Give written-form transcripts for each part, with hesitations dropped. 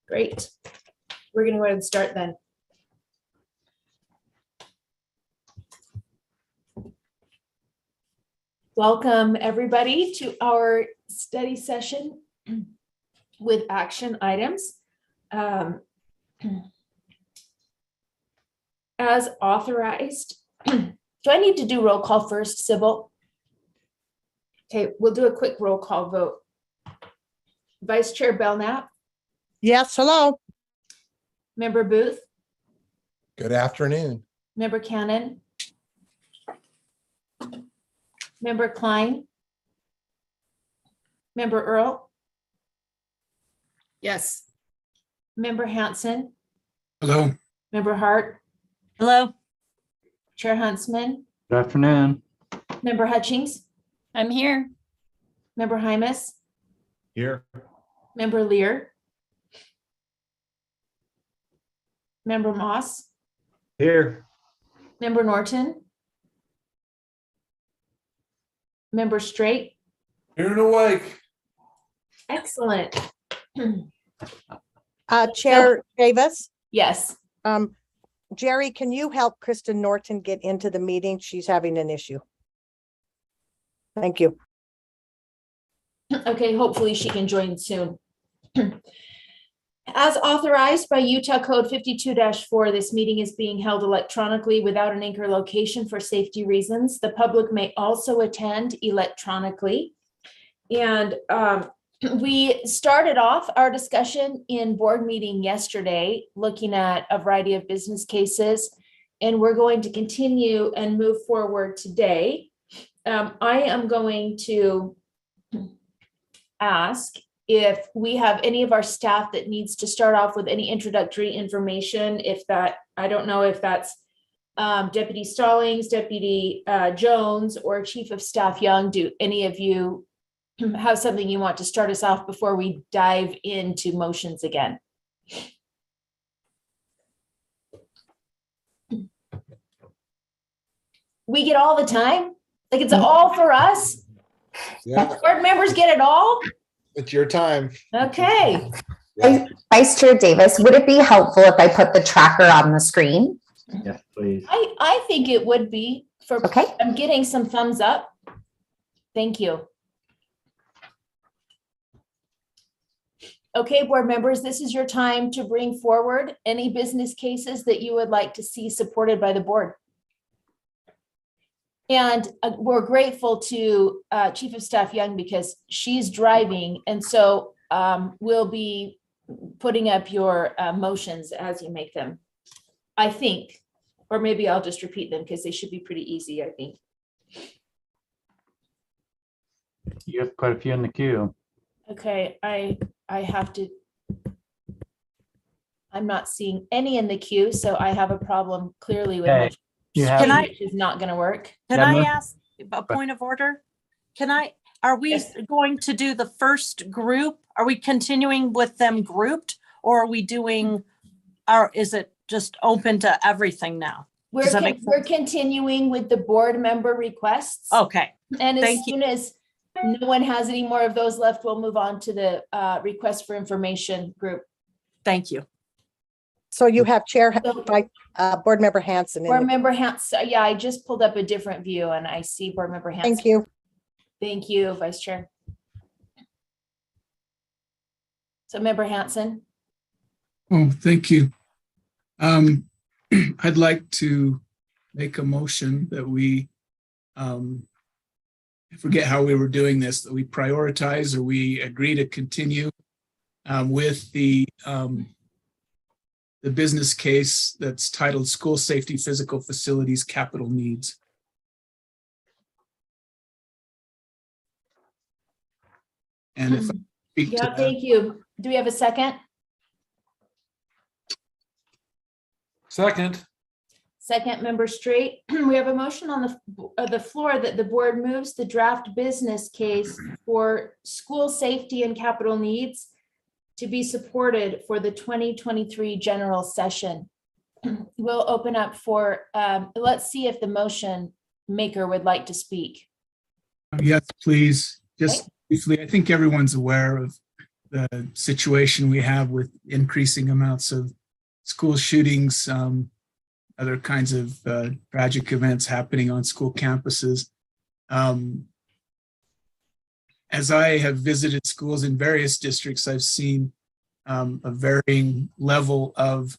Great. We're going to go ahead and start then. Welcome everybody to our study session with action items. As authorized, do I need to do roll call first, Sybil? Okay, we'll do a quick roll call vote. Vice Chair Belknap, Yes, hello. Member Booth, Good afternoon. Member Cannon, Member Klein, Member Earl, Yes. Member Hanson, Hello. Member Hart, Hello. Chair Huntsman, Good afternoon. Member Hutchings, I'm here. Member Hymas, Here. Member Lear, Member Moss, Here. Member Norton, Member Straight. Here and awake. Excellent. Chair Davis, Yes. Jerry, can you help Kristen Norton get into the meeting? She's having an issue. Thank you. Okay, hopefully she can join soon. As authorized by Utah Code 52-4, this meeting is being held electronically without an anchor location for safety reasons. The public may also attend electronically. And we started off our discussion in board meeting yesterday, looking at a variety of business cases, and we're going to continue and move forward today. I am going to ask if we have any of our staff that needs to start off with any introductory information. If that, I don't know if that's Deputy Stallings, Deputy Jones, or Chief of Staff Young. Do any of you have something you want to start us off before we dive into motions again? We get all the time? Like it's all for us? Yeah, Board members get it all? it's your time. Okay. Vice Chair Davis, would it be helpful if I put the tracker on the screen? Yes, please. I think it would be for, Okay. I'm getting some thumbs up. Thank you. Okay, board members, this is your time to bring forward any business cases that you would like to see supported by the board. And we're grateful to Chief of Staff Young because she's driving. And so we'll be putting up your motions as you make them, I think, or maybe I'll just repeat them because they should be pretty easy, I think. You have quite a few in the queue. Okay, I have to, I'm not seeing any in the queue, so I have a problem clearly with Okay, motion. you have- Can I- Which is not gonna work. Can Yeah, I no- ask a point of order? Are we Yes. going to do the first group? Are we continuing with them grouped, or are we doing, or is it just open to everything now? We're, Does that make we're continuing with the board member requests. Okay, And as thank you. soon as no one has any more of those left, we'll move on to the request for information group. thank you. So you have Board Member Hanson. Board member Hanson, yeah, I just pulled up a different view and I see board member Hanson. Thank you. Thank you, Vice Chair. So member Hanson, Oh, thank you. I'd like to make a motion that we, I forget how we were doing this, that we prioritize or we agree to continue with the business case that's titled School Safety Physical Facilities Capital Needs. And if I speak to yeah, that. thank you. Do we have a second? Second. Second, member Straight. We have a motion on the floor that the board moves the draft business case for school safety and capital needs to be supported for the 2023 general session. We'll open up for, let's see if the motion maker would like to speak. Yes, please. Just Okay. briefly, I think everyone's aware of the situation we have with increasing amounts of school shootings, other kinds of tragic events happening on school campuses. As I have visited schools in various districts, I've seen a varying level of,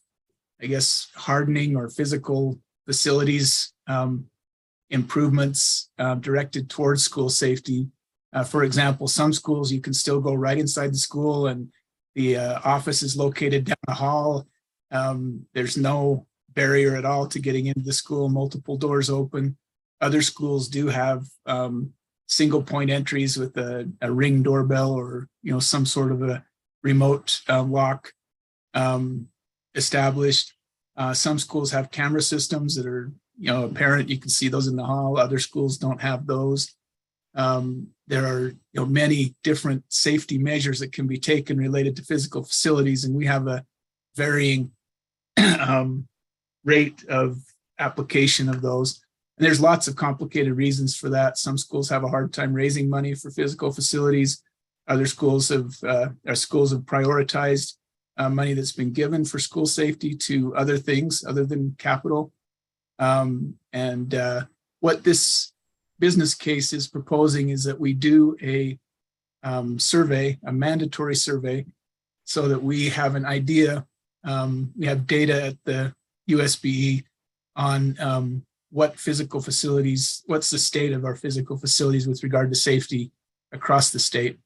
I guess, hardening or physical facilities improvements directed towards school safety. For example, some schools you can still go right inside the school and the office is located down the hall. There's no barrier at all to getting into the school, multiple doors open. Other schools do have single point entries with a ring doorbell or some sort of a remote lock established. Some schools have camera systems that are apparent. You can see those in the hall. Other schools don't have those. There are many different safety measures that can be taken related to physical facilities, and we have a varying rate of application of those. And there's lots of complicated reasons for that. Some schools have a hard time raising money for physical facilities. Other schools have prioritized money that's been given for school safety to other things other than capital. What this business case is proposing is that we do a survey, a mandatory survey, so that we have an idea. We have data at the USBE on what physical facilities, what's the state of our physical facilities with regard to safety across the state.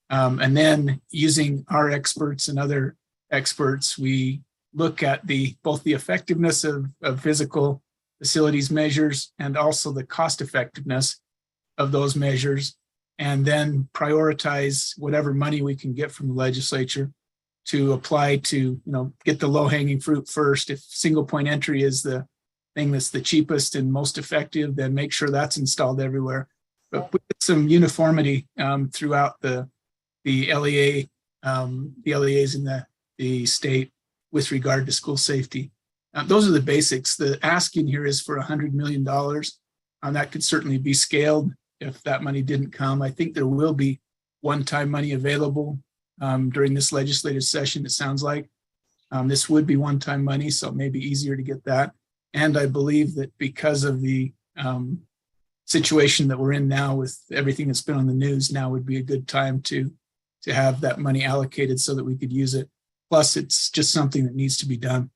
And then using our experts and other experts, we look at both the effectiveness of physical facilities measures and also the cost effectiveness of those measures, and then prioritize whatever money we can get from the legislature to apply to, get the low hanging fruit first. If single point entry is the thing that's the cheapest and most effective, then make sure that's installed everywhere. But with some uniformity throughout the LEA, the LEAs in the state with regard to school safety. Those are the basics. The asking here is for $100 million. That could certainly be scaled if that money didn't come. I think there will be one-time money available during this legislative session, it sounds like. This would be one-time money, so it may be easier to get that. And I believe that because of the situation that we're in now with everything that's been on the news, now would be a good time to have that money allocated so that we could use it. Plus, it's just something that needs to be done.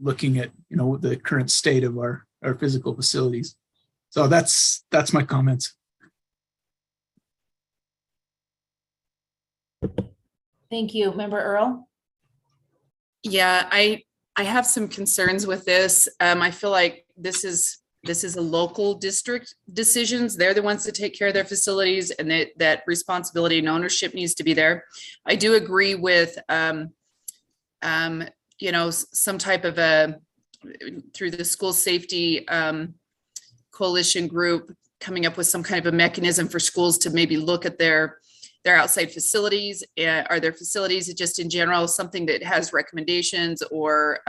Looking at the current state of our physical facilities. So that's my comments. Thank you. Member Earl? Yeah, I have some concerns with this. I feel like this is a local district decisions. They're the ones that take care of their facilities, and that responsibility and ownership needs to be there. I do agree with some type of through the school safety coalition group, coming up with some kind of a mechanism for schools to maybe look at their outside facilities. Are their facilities just in general something that has recommendations or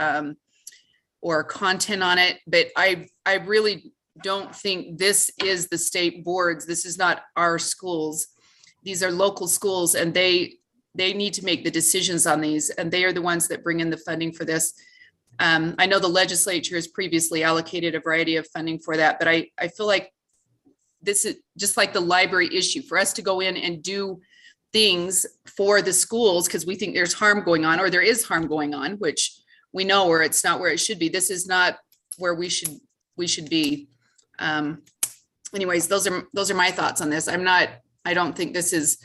content on it? But I really don't think this is the state boards. This is not our schools. These are local schools, and they need to make the decisions on these, and they are the ones that bring in the funding for this. I know the legislature has previously allocated a variety of funding for that, but I feel like this is just like the library issue for us to go in and do things for the schools because we think there's harm going on, or there is harm going on, which we know, or it's not where it should be. This is not where we should be. Anyways, those are my thoughts on this. I don't think this is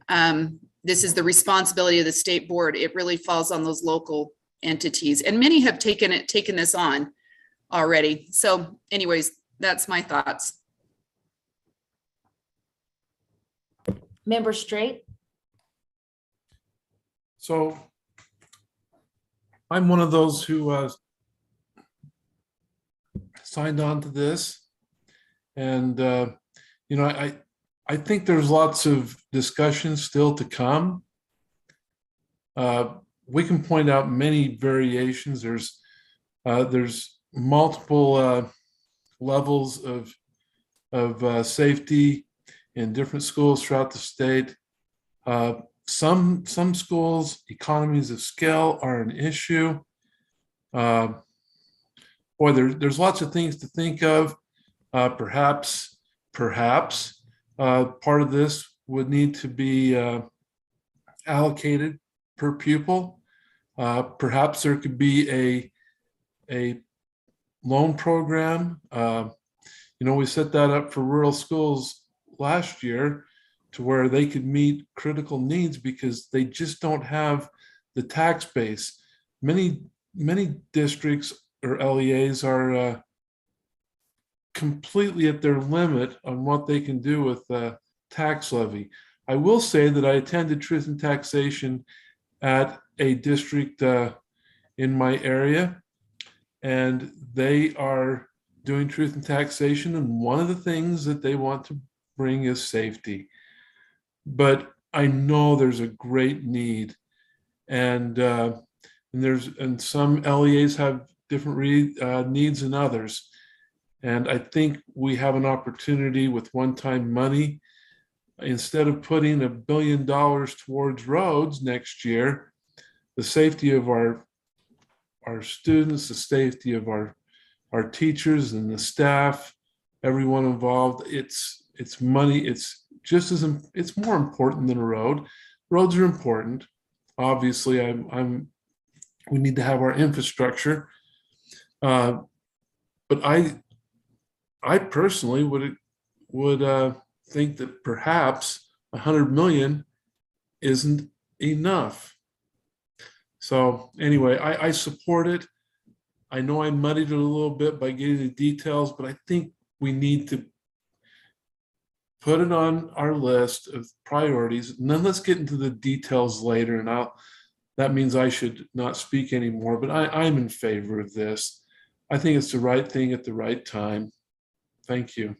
the responsibility of the state board. It really falls on those local entities, and many have taken this on already. So anyways, that's my thoughts. Member Straight? So I'm one of those who signed on to this, and I think there's lots of discussion still to come. We can point out many variations. There's multiple levels of safety in different schools throughout the state. some schools, economies of scale are an issue. Boy, there's lots of things to think of. Perhaps part of this would need to be allocated per pupil. Perhaps there could be a loan program. We set that up for rural schools last year to where they could meet critical needs because they just don't have the tax base. Many districts or LEAs are completely at their limit on what they can do with the tax levy. I will say that I attended Truth and Taxation at a district in my area, and they are doing Truth and Taxation, and one of the things that they want to bring is safety. But I know there's a great need, and some LEAs have different needs than others. And I think we have an opportunity with one-time money. Instead of putting $1 billion towards roads next year, the safety of our students, the safety of our teachers and the staff, everyone involved, it's money. It's it's more important than a road. Roads are important. Obviously, we need to have our infrastructure. But I personally would think that perhaps 100 million isn't enough. So anyway, I support it. I know I muddied it a little bit by getting the details, but I think we need to put it on our list of priorities, and then let's get into the details later. And that means I should not speak anymore, but I'm in favor of this. I think it's the right thing at the right time. Thank you.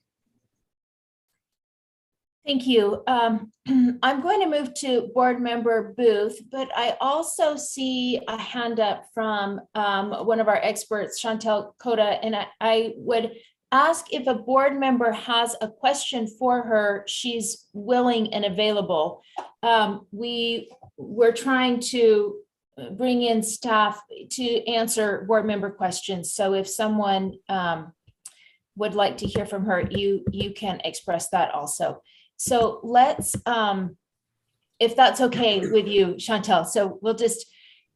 Thank you. I'm going to move to Board Member Booth, but I also see a hand up from one of our experts, Chantel Coda, and I would ask if a board member has a question for her. She's willing and available. We're trying to bring in staff to answer board member questions. So if someone would like to hear from her, you can express that also. So let's, if that's okay with you, Chantel, so we'll just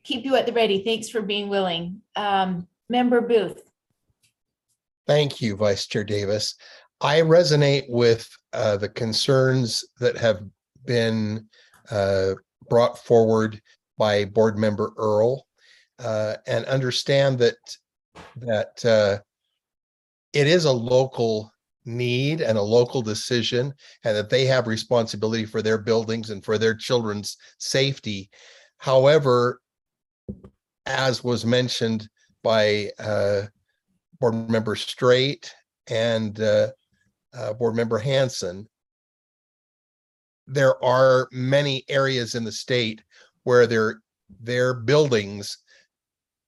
keep you at the ready. Thanks for being willing. Member Booth. Thank you, Vice Chair Davis. I resonate with the concerns that have been brought forward by Board Member Earl, and understand that it is a local need and a local decision, and that they have responsibility for their buildings and for their children's safety. However, as was mentioned by Board Member Straight and Board Member Hanson, there are many areas in the state where their buildings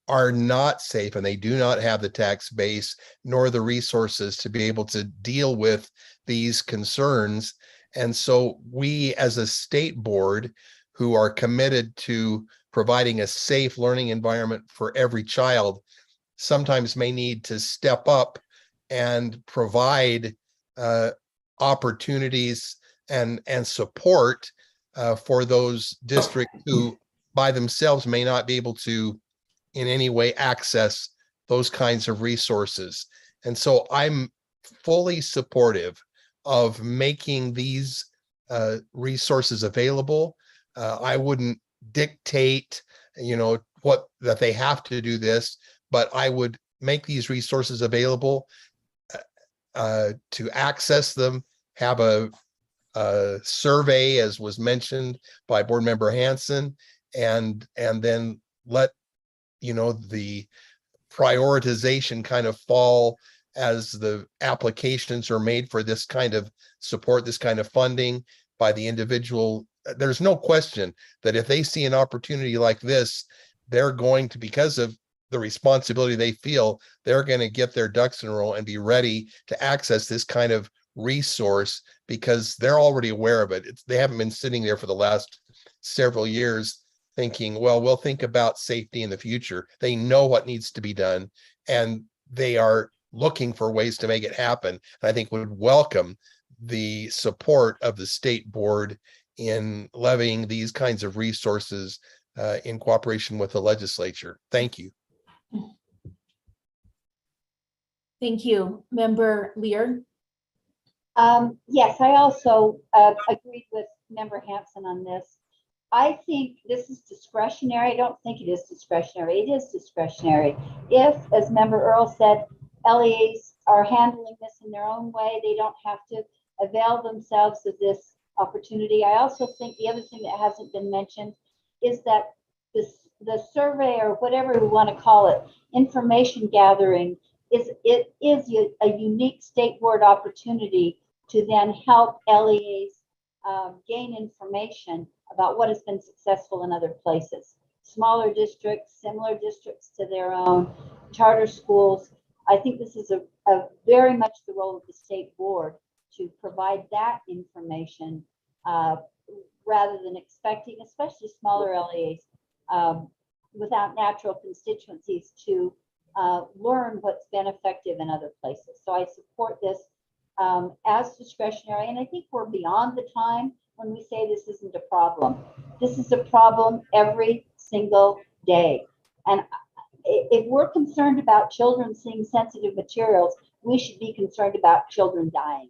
are not safe, and they do not have the tax base nor the resources to be able to deal with these concerns. And so we, as a state board who are committed to providing a safe learning environment for every child, sometimes may need to step up and provide opportunities and support for those districts who by themselves may not be able to in any way access those kinds of resources. And so I'm fully supportive of making these resources available. I wouldn't dictate, that they have to do this, but I would make these resources available to access them, have a survey, as was mentioned by Board Member Hanson, and then let the prioritization kind of fall as the applications are made for this kind of support, this kind of funding by the individual. There's no question that if they see an opportunity like this, they're going to, because of the responsibility they feel, they're going to get their ducks in a row and be ready to access this kind of resource because they're already aware of it. They haven't been sitting there for the last several years thinking, well, we'll think about safety in the future. They know what needs to be done, and they are looking for ways to make it happen. And I think would welcome the support of the state board in levying these kinds of resources in cooperation with the legislature. Thank you. Thank you. Member Lear? Yes, I also agreed with Member Hanson on this. I think this is discretionary. I don't think it is discretionary. It is discretionary. If, as Member Earl said, LEAs are handling this in their own way, they don't have to avail themselves of this opportunity. I also think the other thing that hasn't been mentioned is that the survey, or whatever we want to call it, information gathering, is a unique state board opportunity to then help LEAs gain information about what has been successful in other places. Smaller districts, similar districts to their own, charter schools. I think this is a very much the role of the state board to provide that information rather than expecting, especially smaller LEAs without natural constituencies, to learn what's been effective in other places. So I support this as discretionary, and I think we're beyond the time when we say this isn't a problem. This is a problem every single day. And if we're concerned about children seeing sensitive materials, we should be concerned about children dying.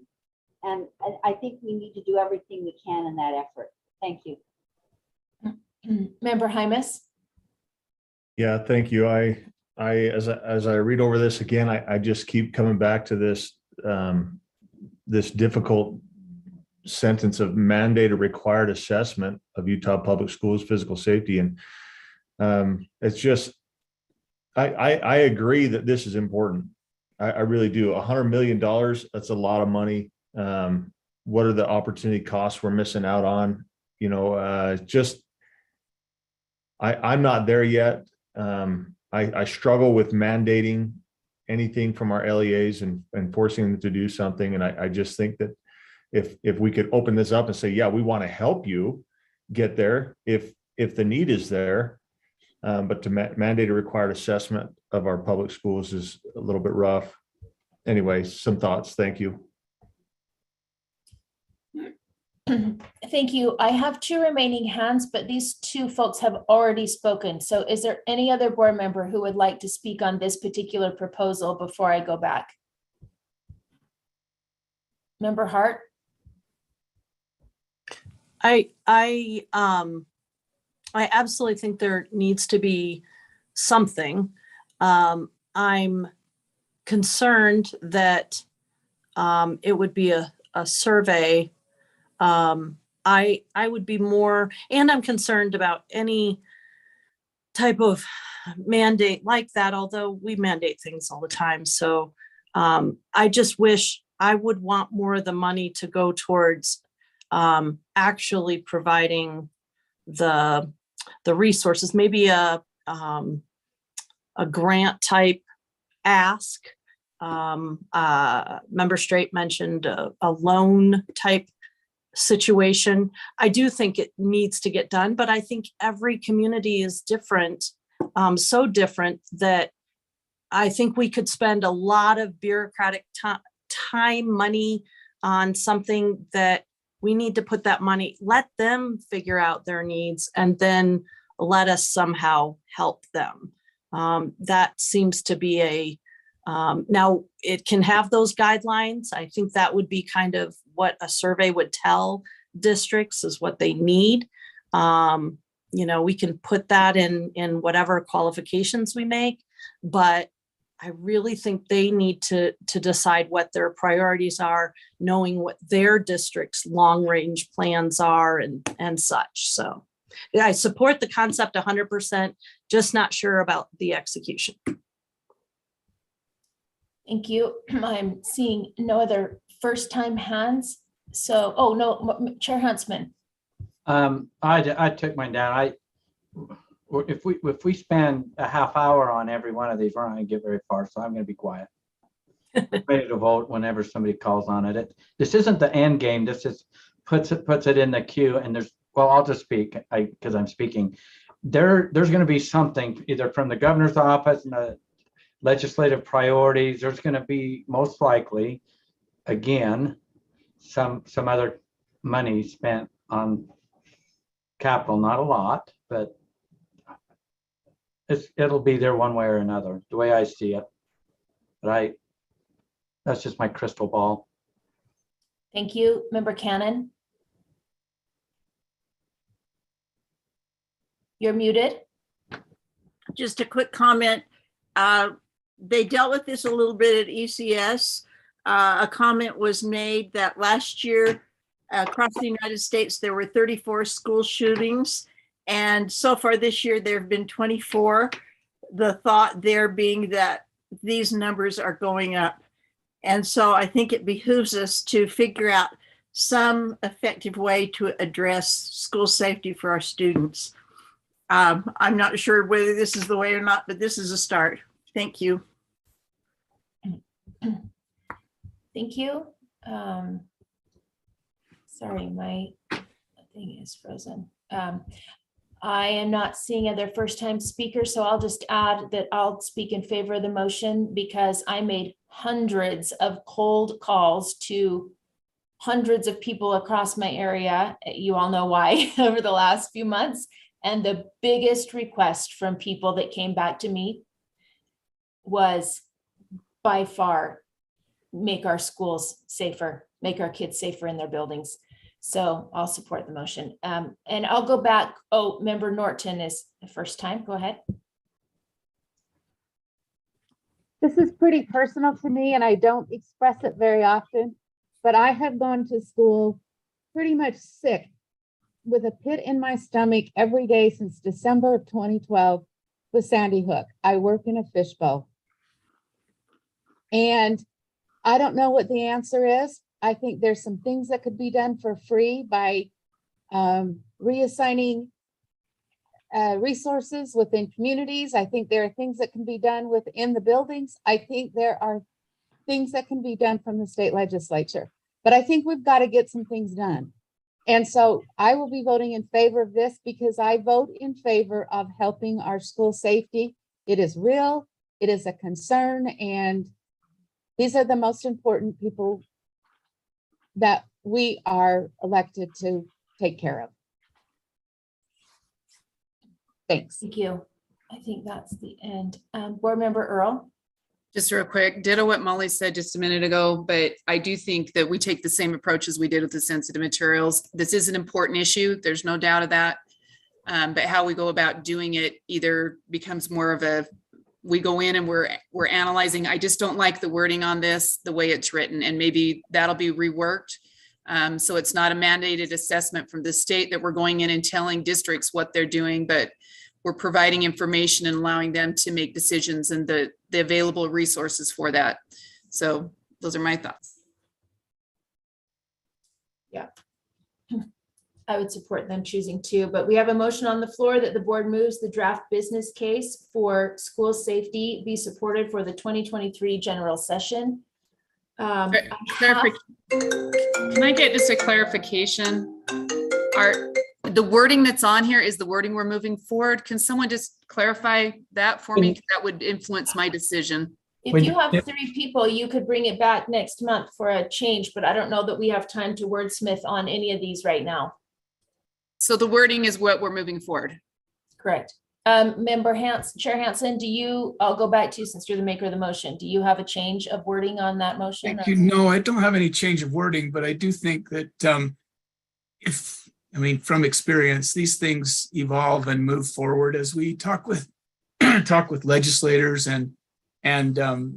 And I think we need to do everything we can in that effort. Thank you. Member Hymas? Yeah, thank you. As I read over this again, I just keep coming back to this this difficult sentence of mandated required assessment of Utah Public Schools physical safety. And it's just, I agree that this is important. I really do. $100 million, that's a lot of money. What are the opportunity costs we're missing out on? You know, just, I'm not there yet. I struggle with mandating anything from our LEAs and forcing them to do something. And I just think that if we could open this up and say, yeah, we want to help you get there if the need is there, but to mandate a required assessment of our public schools is a little bit rough. Anyway, some thoughts. Thank you. Thank you. I have two remaining hands, but these two folks have already spoken. So is there any other board member who would like to speak on this particular proposal before I go back? Member Hart? I absolutely think there needs to be something. I'm concerned that it would be a survey. I would be more, and I'm concerned about any type of mandate like that, although we mandate things all the time. So I just wish I would want more of the money to go towards actually providing the resources, maybe a grant type ask. Member Straight mentioned a loan type situation. I do think it needs to get done, but I think every community is different, so different that I think we could spend a lot of bureaucratic time, money on something that we need to put that money, let them figure out their needs, and then let us somehow help them. That seems to be now it can have those guidelines. I think that would be kind of what a survey would tell districts is what they need. You know, we can put that in whatever qualifications we make, but I really think they need to decide what their priorities are, knowing what their district's long range plans are and such. So yeah, I support the concept 100%, just not sure about the execution. Thank you. I'm seeing no other first time hands. So, oh no, Chair Huntsman. I took mine down. If we spend a half hour on every one of these, we're not going to get very far. So I'm going to be quiet. Ready to vote whenever somebody calls on it. This isn't the end game. This is puts it in the queue, and there's well, I'll just speak, because I'm speaking. There's going to be something either from the governor's office and the legislative priorities. There's going to be most likely, again, some other money spent on capital, not a lot, but it'll be there one way or another, the way I see it. But that's just my crystal ball. Thank you. Member Cannon? You're muted. Just a quick comment. They dealt with this a little bit at ECS. A comment was made that last year across the United States, there were 34 school shootings. And so far this year, there have been 24. The thought there being that these numbers are going up. And so I think it behooves us to figure out some effective way to address school safety for our students. I'm not sure whether this is the way or not, but this is a start. Thank you. Thank you. Sorry, my thing is frozen. I am not seeing other first-time speakers, so I'll just add that I'll speak in favor of the motion because I made hundreds of cold calls to hundreds of people across my area. You all know why over the last few months. And the biggest request from people that came back to me was by far, make our schools safer, make our kids safer in their buildings. So I'll support the motion. And I'll go back. Oh, Member Norton is the first time. Go ahead. This is pretty personal to me and I don't express it very often, but I have gone to school pretty much sick with a pit in my stomach every day since December of 2012 with Sandy Hook. I work in a fishbowl. And I don't know what the answer is. I think there's some things that could be done for free by reassigning resources within communities. I think there are things that can be done within the buildings. I think there are things that can be done from the state legislature, but I think we've got to get some things done. And so I will be voting in favor of this because I vote in favor of helping our school safety. It is real, it is a concern, and these are the most important people that we are elected to take care of. Thanks. Thank you. I think that's the end. Board Member Earl. Just real quick, ditto what Molly said just a minute ago, but I do think that we take the same approach as we did with the sensitive materials. This is an important issue. There's no doubt of that. But how we go about doing it either becomes more of a, we go in and we're analyzing. I just don't like the wording on this, the way it's written, and maybe that'll be reworked. So it's not a mandated assessment from the state that we're going in and telling districts what they're doing, but we're providing information and allowing them to make decisions and the available resources for that. So those are my thoughts. Yeah, I would support them choosing to, but we have a motion on the floor that the board moves the draft business case for school safety be supported for the 2023 general session. Can I get just a clarification? The wording that's on here is the wording we're moving forward. Can someone just clarify that for me? 'Cause that would influence my decision. If you have 3 people, you could bring it back next month for a change, but I don't know that we have time to wordsmith on any of these right now. So the wording is what we're moving forward. Correct. Member Chair Hansen, I'll go back to you since you're the maker of the motion. Do you have a change of wording on that motion? Thank you. No, I don't have any change of wording, but I do think that from experience, these things evolve and move forward as we talk with legislators and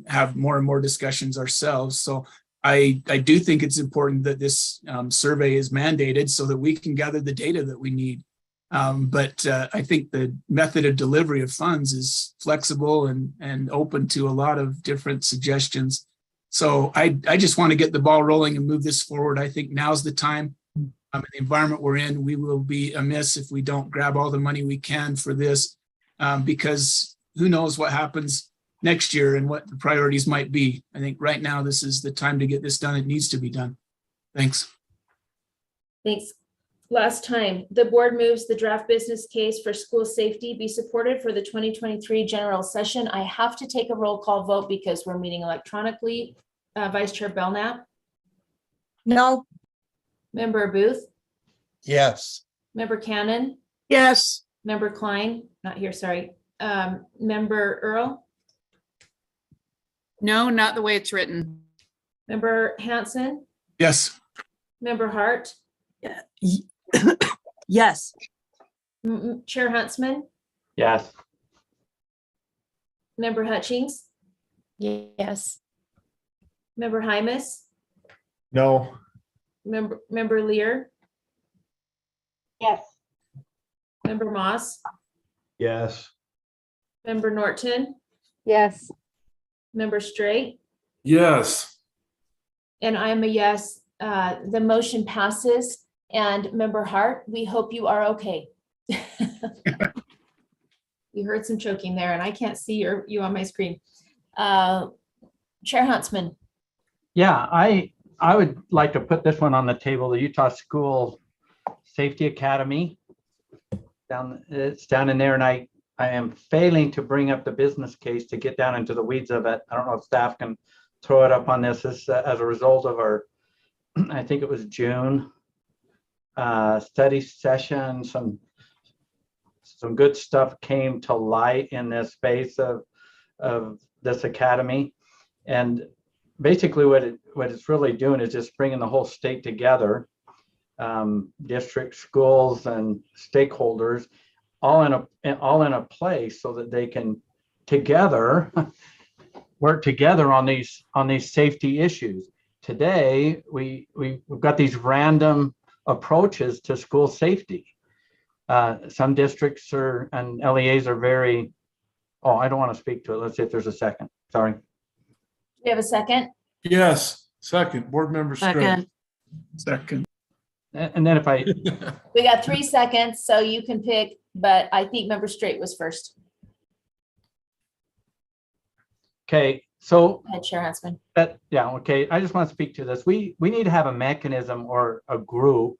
have more and more discussions ourselves. So I do think it's important that this survey is mandated so that we can gather the data that we need. But I think the method of delivery of funds is flexible and open to a lot of different suggestions. So I just want to get the ball rolling and move this forward. I think now's the time. In the environment we're in, we will be amiss if we don't grab all the money we can for this, because who knows what happens next year and what the priorities might be. I think right now, this is the time to get this done. It needs to be done. Thanks. Thanks. Last time, the board moves the draft business case for school safety be supported for the 2023 general session. I have to take a roll call vote because we're meeting electronically. Vice Chair Belknap, No, Member Booth, Yes. Member Cannon, Yes. Member Klein, not here, sorry. Member Earl, No, not the way it's written. Member Hanson, Yes. Member Hart, Yes. Chair Huntsman, Yes. Member Hutchings, Yes. Member Hymus, No. Member Lear, Yes. Member Moss, Yes. Member Norton, Yes. Member Straight, Yes. and I'm a yes. The motion passes. And Member Hart, we hope you are okay. You heard some choking there, and I can't see you on my screen. Chair Huntsman, Yeah, I would like to put this one on the table, the Utah School Safety Academy. It's down in there, and I am failing to bring up the business case to get down into the weeds of it. I don't know if staff can throw it up on this as a result of our, I think it was June, study session. Some good stuff came to light in this space of this academy. And basically what it's really doing is just bringing the whole state together, district, schools, and stakeholders all in a place so that they can together work together on these safety issues. Today, we've got these random approaches to school safety. Some districts and LEAs are very, I don't want to speak to it. Let's see if there's a second. Sorry. do you have a second? Yes. Second, board member Straight. Second. Second. And then if I, We got 3 seconds, so you can pick, but I think Member Straight was first. okay, so Go ahead, Chair Huntsman. okay. I just want to speak to this. We need to have a mechanism or a group,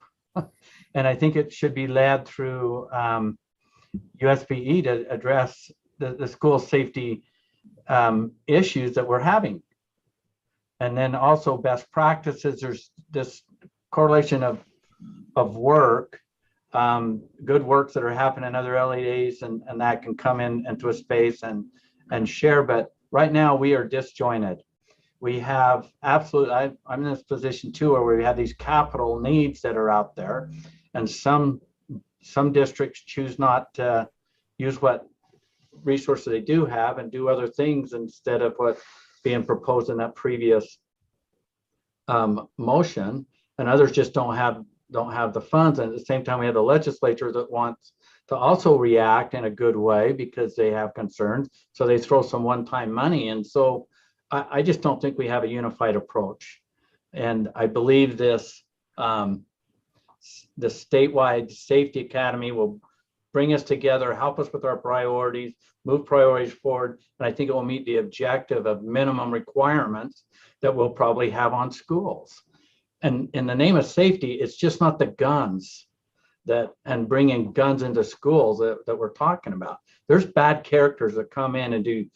and I think it should be led through USBE to address the school safety issues that we're having. And then also best practices. There's this correlation of work, good works that are happening in other LEAs, and that can come into a space and share. But right now we are disjointed. We have I'm in this position too, where we have these capital needs that are out there, and some districts choose not to use what resources they do have and do other things instead of what being proposed in that previous motion, and others just don't have the funds. And at the same time, we have the legislature that wants to also react in a good way because they have concerns, so they throw some one-time money. And so I just don't think we have a unified approach. And I believe this the statewide safety academy will bring us together, help us with our priorities, move priorities forward. And I think it will meet the objective of minimum requirements that we'll probably have on schools. And in the name of safety, it's just not the guns and bringing guns into schools that we're talking about. There's bad characters that come in and do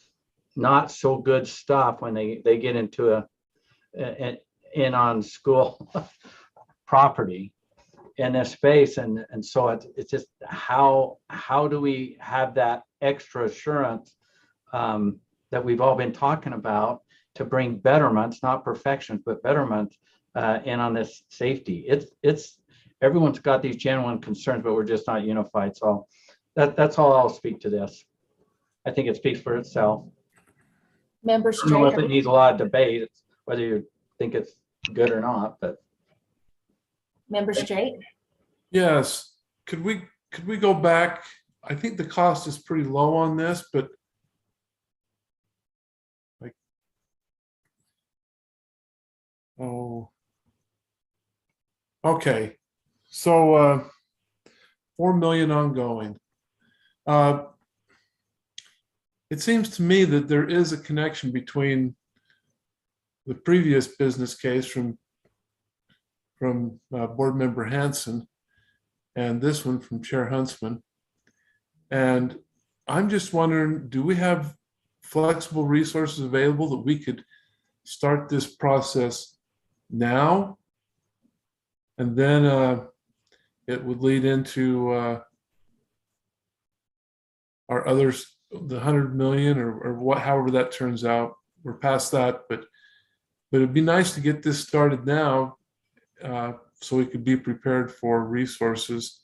not so good stuff when they get into in on school property in this space. And so it's just how do we have that extra assurance that we've all been talking about to bring betterments, not perfections, but betterments in on this safety. It's everyone's got these genuine concerns, but we're just not unified. So that's all I'll speak to this. I think it speaks for itself. Member I don't know if it Straight, needs a lot of debate. It's whether you think it's good or not, but Member Straight, Yes. Could we go back? I think the cost is pretty low on this, but okay. So 4 million ongoing. It seems to me that there is a connection between the previous business case from board member Hanson and this one from Chair Huntsman. And I'm just wondering, do we have flexible resources available that we could start this process now? And then it would lead into our others, the 100 million or what, however that turns out. We're past that, but it'd be nice to get this started now so we could be prepared for resources.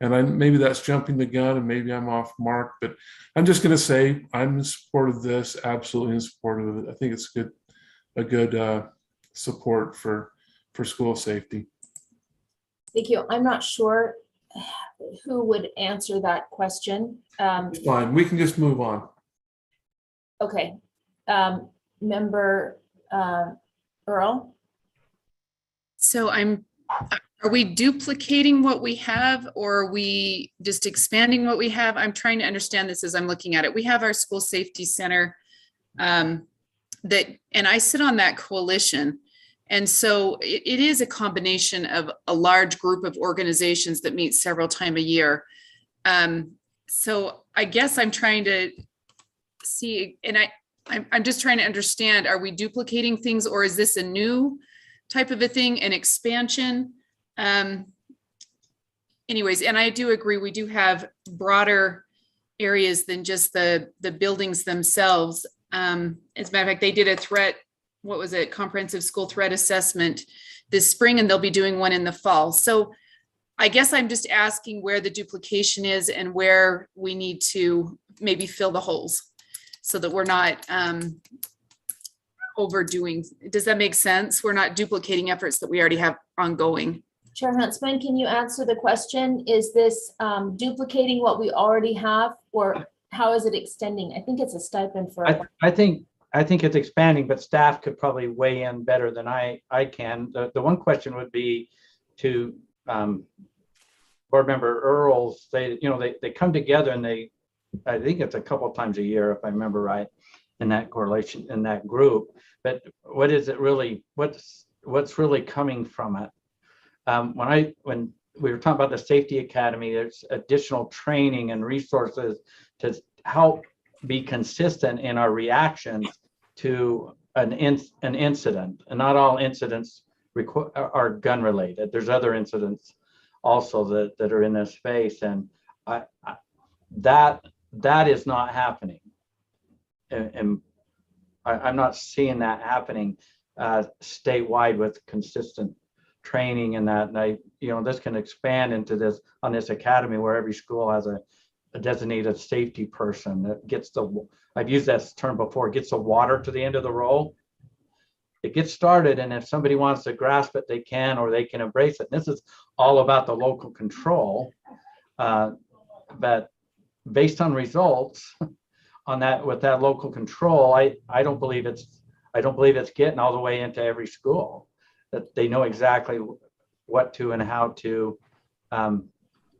And maybe that's jumping the gun and maybe I'm off mark, but I'm just going to say I'm in support of this, absolutely in support of it. I think it's a good support for school safety. Thank you. I'm not sure who would answer that question. It's fine. We can just move on. Okay. Member Earl? So are we duplicating what we have, or are we just expanding what we have? I'm trying to understand this as I'm looking at it. We have our school safety center and I sit on that coalition. And so it is a combination of a large group of organizations that meet several times a year. So I guess I'm trying to see, and I'm just trying to understand, are we duplicating things, or is this a new type of a thing, an expansion? Anyways, and I do agree, we do have broader areas than just the buildings themselves. As a matter of fact, they did a threat, what was it, comprehensive school threat assessment this spring, and they'll be doing one in the fall. So I guess I'm just asking where the duplication is and where we need to maybe fill the holes so that we're not overdoing. Does that make sense? We're not duplicating efforts that we already have ongoing. Chair Huntsman, can you answer the question? Is this duplicating what we already have, or how is it extending? I think it's a stipend for. I think it's expanding, but staff could probably weigh in better than I can. The one question would be to board member Earls. They come together and I think it's a couple of times a year, if I remember right, in that correlation, in that group. But what is it really, what's really coming from it? When we were talking about the safety academy, there's additional training and resources to help be consistent in our reactions to an incident. And not all incidents are gun related. There's other incidents also that are in this space, and that is not happening. And I'm not seeing that happening statewide with consistent training and that. And this can expand into this on this academy where every school has a designated safety person that gets I've used that term before, gets the water to the end of the roll. It gets started, and if somebody wants to grasp it, they can, or they can embrace it. And this is all about the local control, but based on results on that, with that local control, I don't believe it's getting all the way into every school, that they know exactly what to and how to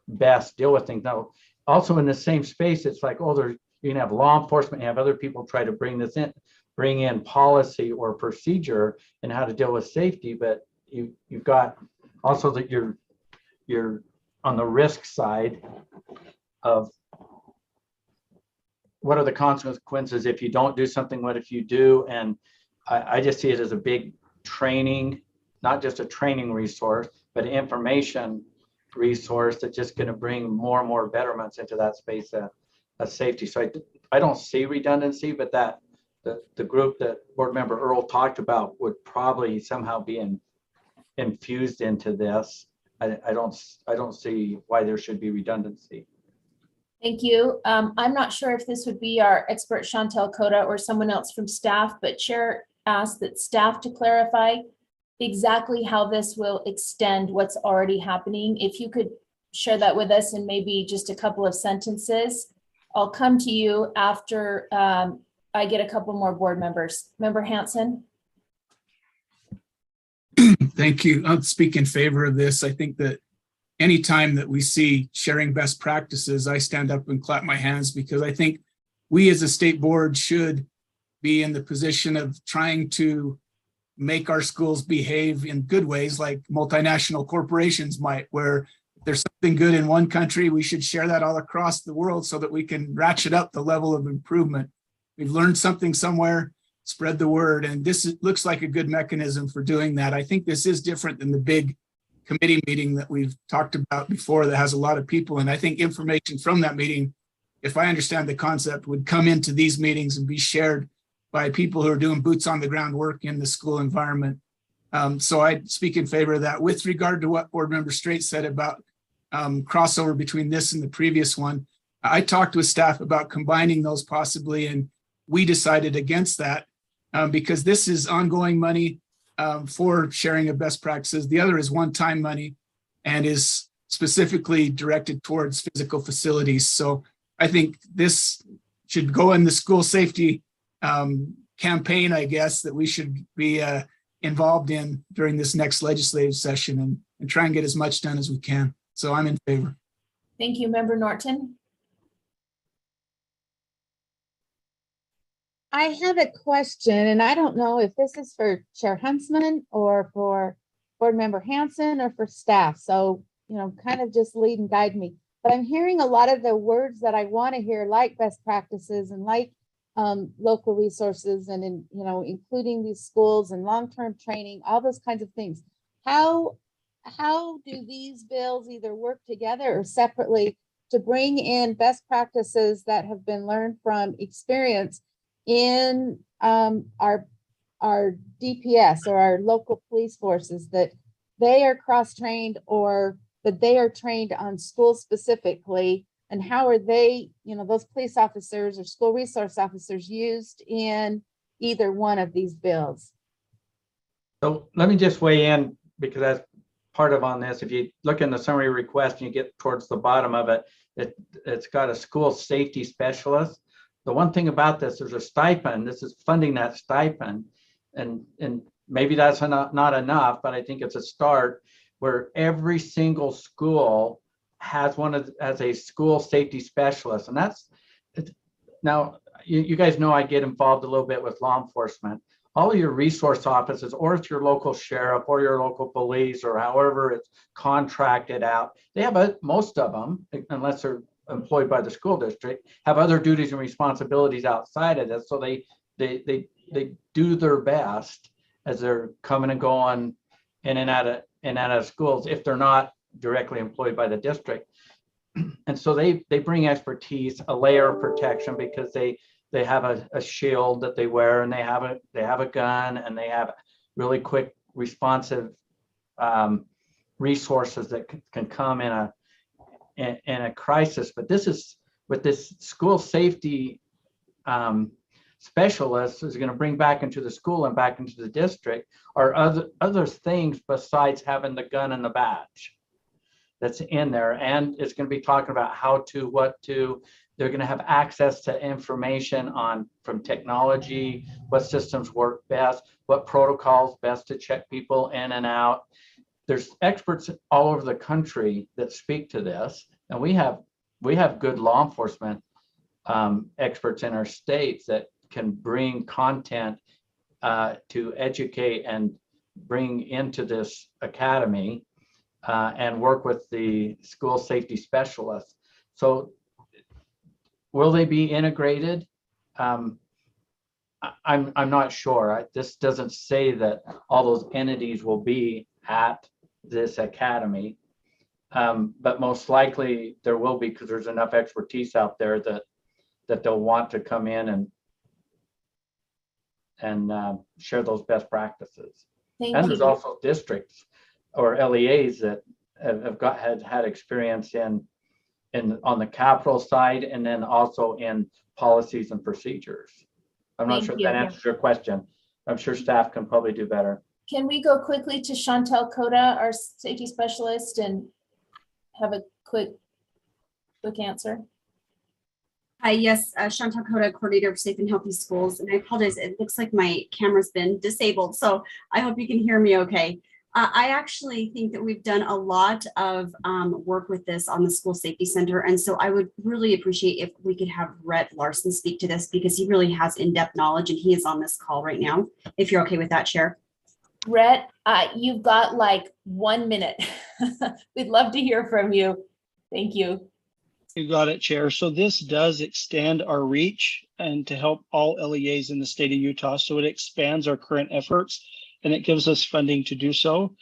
best deal with things. Now, also in the same space, it's like, you can have law enforcement, you have other people try to bring in policy or procedure and how to deal with safety, but you've got also that you're on the risk side of what are the consequences if you don't do something, what if you do? And I just see it as a big training, not just a training resource, but an information resource that's just going to bring more and more betterments into that space of safety. So I don't see redundancy, but that the group that board member Earl talked about would probably somehow be infused into this. I don't see why there should be redundancy. Thank you. I'm not sure if this would be our expert Chantel Coda or someone else from staff, but Chair asked that staff to clarify exactly how this will extend what's already happening. If you could share that with us in maybe just a couple of sentences. I'll come to you after I get a couple more board members. Member Hanson. Thank you. I'll speak in favor of this. I think that anytime that we see sharing best practices, I stand up and clap my hands, because I think we as a state board should be in the position of trying to make our schools behave in good ways, like multinational corporations might, where there's something good in one country, we should share that all across the world so that we can ratchet up the level of improvement. We've learned something somewhere, spread the word, and looks like a good mechanism for doing that. I think this is different than the big committee meeting that we've talked about before that has a lot of people. And I think information from that meeting, if I understand the concept, would come into these meetings and be shared by people who are doing boots on the ground work in the school environment. So I'd speak in favor of that. With regard to what Board Member Straight said about crossover between this and the previous one, I talked with staff about combining those possibly, and we decided against that because this is ongoing money for sharing of best practices. The other is one-time money and is specifically directed towards physical facilities. So I think this should go in the school safety campaign, I guess, that we should be involved in during this next legislative session and try and get as much done as we can. So I'm in favor. Thank you, Member Norton. I have a question, and I don't know if this is for Chair Huntsman or for Board Member Hanson or for staff. So, kind of just lead and guide me. But I'm hearing a lot of the words that I want to hear, like best practices and like local resources and, including these schools and long-term training, all those kinds of things. How do these bills either work together or separately to bring in best practices that have been learned from experience in our DPS or our local police forces, that they are cross-trained or that they are trained on schools specifically, and how are they, those police officers or school resource officers used in either one of these bills? So let me just weigh in, because that's part of on this. If you look in the summary request and you get towards the bottom of it, it's got a school safety specialist. The one thing about this, there's a stipend. This is funding that stipend, and maybe that's not enough, but I think it's a start where every single school has as a school safety specialist. And that's now you guys know I get involved a little bit with law enforcement. All of your resource offices, or it's your local sheriff or your local police, or however it's contracted out, they have most of them, unless they're employed by the school district, have other duties and responsibilities outside of this. So they do their best as they're coming and going in and out of schools, if they're not directly employed by the district. And so they bring expertise, a layer of protection, because they have a shield that they wear, and they have a gun, and they have really quick responsive resources that can come in a crisis. But this is with this school safety specialist is going to bring back into the school and back into the district are other things besides having the gun and the badge that's in there. And it's going to be talking about how to, what to. They're going to have access to information from technology, what systems work best, what protocols best to check people in and out. There's experts all over the country that speak to this, and we have good law enforcement experts in our states that can bring content to educate and bring into this academy and work with the school safety specialists. So will they be integrated? I'm not sure. This doesn't say that all those entities will be at this academy, but most likely there will be, because there's enough expertise out there that they'll want to come in and share those best practices. And there's also districts or LEAs that have had experience in on the capital side, and then also in policies and procedures. I'm not sure if that answers your question. I'm sure staff can probably do better. Can we go quickly to Chantel Coda, our safety specialist, and have a quick answer? Hi, yes, Chantal Coda, coordinator of Safe and Healthy Schools. And I apologize, it looks like my camera's been disabled, so I hope you can hear me okay. I actually think that we've done a lot of work with this on the School Safety Center. And so I would really appreciate if we could have Rhett Larson speak to this, because he really has in-depth knowledge, and he is on this call right now, if you're okay with that, Chair. Rhett, you've got like 1 minute. We'd love to hear from you. Thank you. You got it, Chair. So this does extend our reach and to help all LEAs in the state of Utah. So it expands our current efforts and it gives us funding to do so.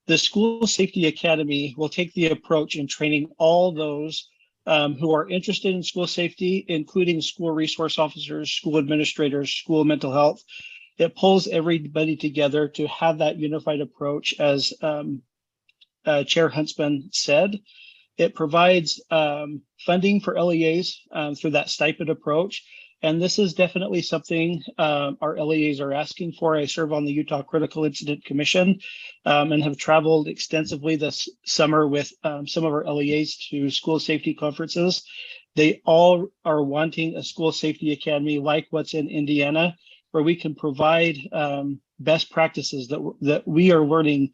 The School Safety Academy will take the approach in training all those who are interested in school safety, including school resource officers, school administrators, school mental health. It pulls everybody together to have that unified approach, as Chair Huntsman said. It provides funding for LEAs through that stipend approach. And this is definitely something our LEAs are asking for. I serve on the Utah Critical Incident Commission and have traveled extensively this summer with some of our LEAs to school safety conferences. They all are wanting a school safety academy like what's in Indiana, where we can provide best practices that we are learning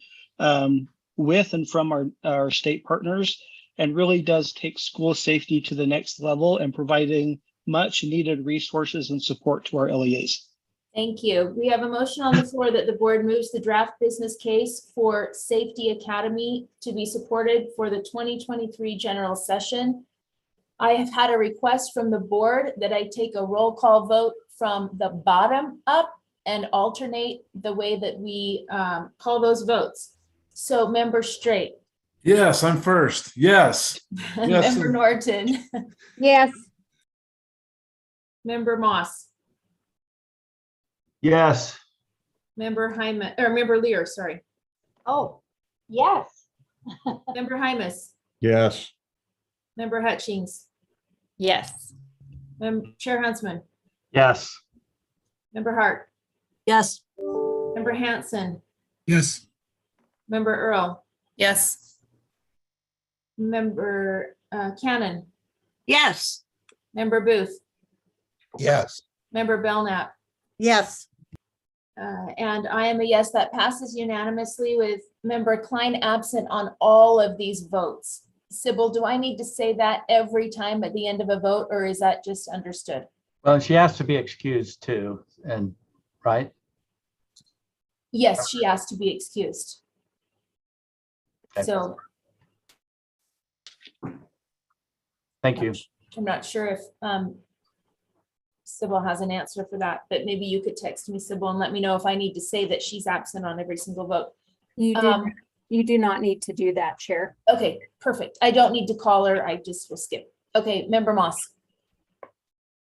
with and from our state partners, and really does take school safety to the next level and providing much needed resources and support to our LEAs. Thank you. We have a motion on the floor that the board moves the draft business case for Safety Academy to be supported for the 2023 general session. I have had a request from the board that I take a roll call vote from the bottom up and alternate the way that we call those votes. So Member Straight. Yes, I'm first. Yes. Yes. Member Norton. Yes. Member Moss. Yes. Member Hyman, or Member Lear, sorry. Oh, yes. Member Hymas. Yes. Member Hutchings. Yes. Chair Huntsman. Yes. Member Hart. Yes. Member Hanson. Yes. Member Earl. Yes. Member Cannon. Yes. Member Booth. Yes. Member Belknap. Yes. And I am a yes. That passes unanimously with Member Klein absent on all of these votes. Sybil, do I need to say that every time at the end of a vote, or is that just understood? Well, she has to be excused too, and right? Yes, she asked to be excused. Okay. So Thank you. I'm not sure if Sybil has an answer for that, but maybe you could text me, Sybil, and let me know if I need to say that she's absent on every single vote. You do not need to do that, Chair. Okay, perfect. I don't need to call her. I just will skip. Okay, Member Moss.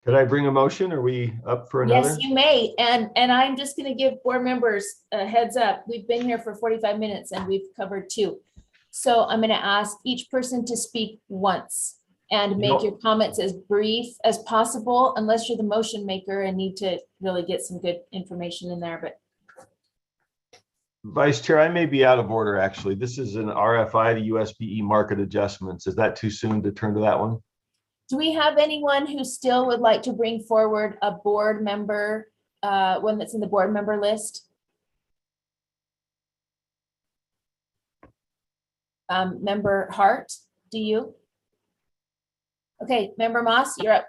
Could I bring a motion? Are we up for another? Yes, you may. And I'm just going to give board members a heads up. We've been here for 45 minutes and we've covered 2. So I'm going to ask each person to speak once and make your comments as brief as possible, unless you're the motion maker and need to really get some good information in there. But Vice Chair, I may be out of order, actually. This is an RFI, the USBE market adjustments. Is that too soon to turn to that one? do we have anyone who still would like to bring forward a board member, one that's in the board member list? Member Hart, do you? Okay, Member Moss, you're up.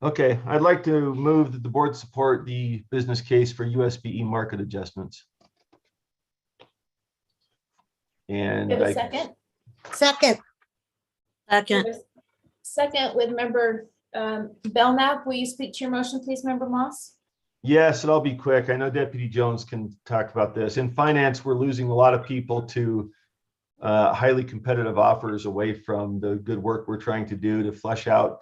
Okay, I'd like to move that the board support the business case for USBE market adjustments. And Give a second. Second. Second with Member Belknap. Will you speak to your motion, please, Member Moss? Yes, and I'll be quick. I know Deputy Jones can talk about this. In finance, we're losing a lot of people to highly competitive offers away from the good work we're trying to do to flesh out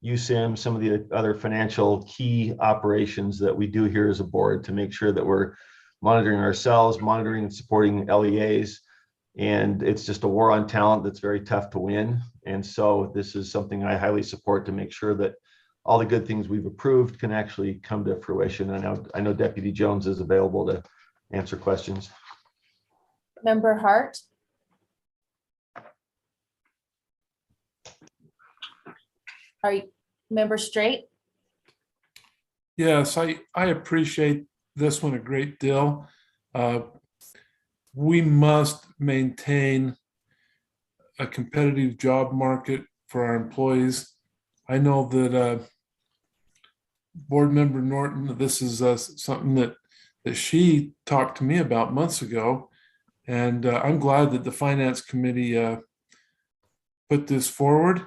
USIM, some of the other financial key operations that we do here as a board to make sure that we're monitoring ourselves, monitoring and supporting LEAs. And it's just a war on talent that's very tough to win. And so this is something I highly support to make sure that all the good things we've approved can actually come to fruition. And I know Deputy Jones is available to answer questions. Member Hart. Are you Member Straight? Yes, I appreciate this one a great deal. We must maintain a competitive job market for our employees. I know that Board Member Norton, this is something that she talked to me about months ago. And I'm glad that the Finance Committee put this forward.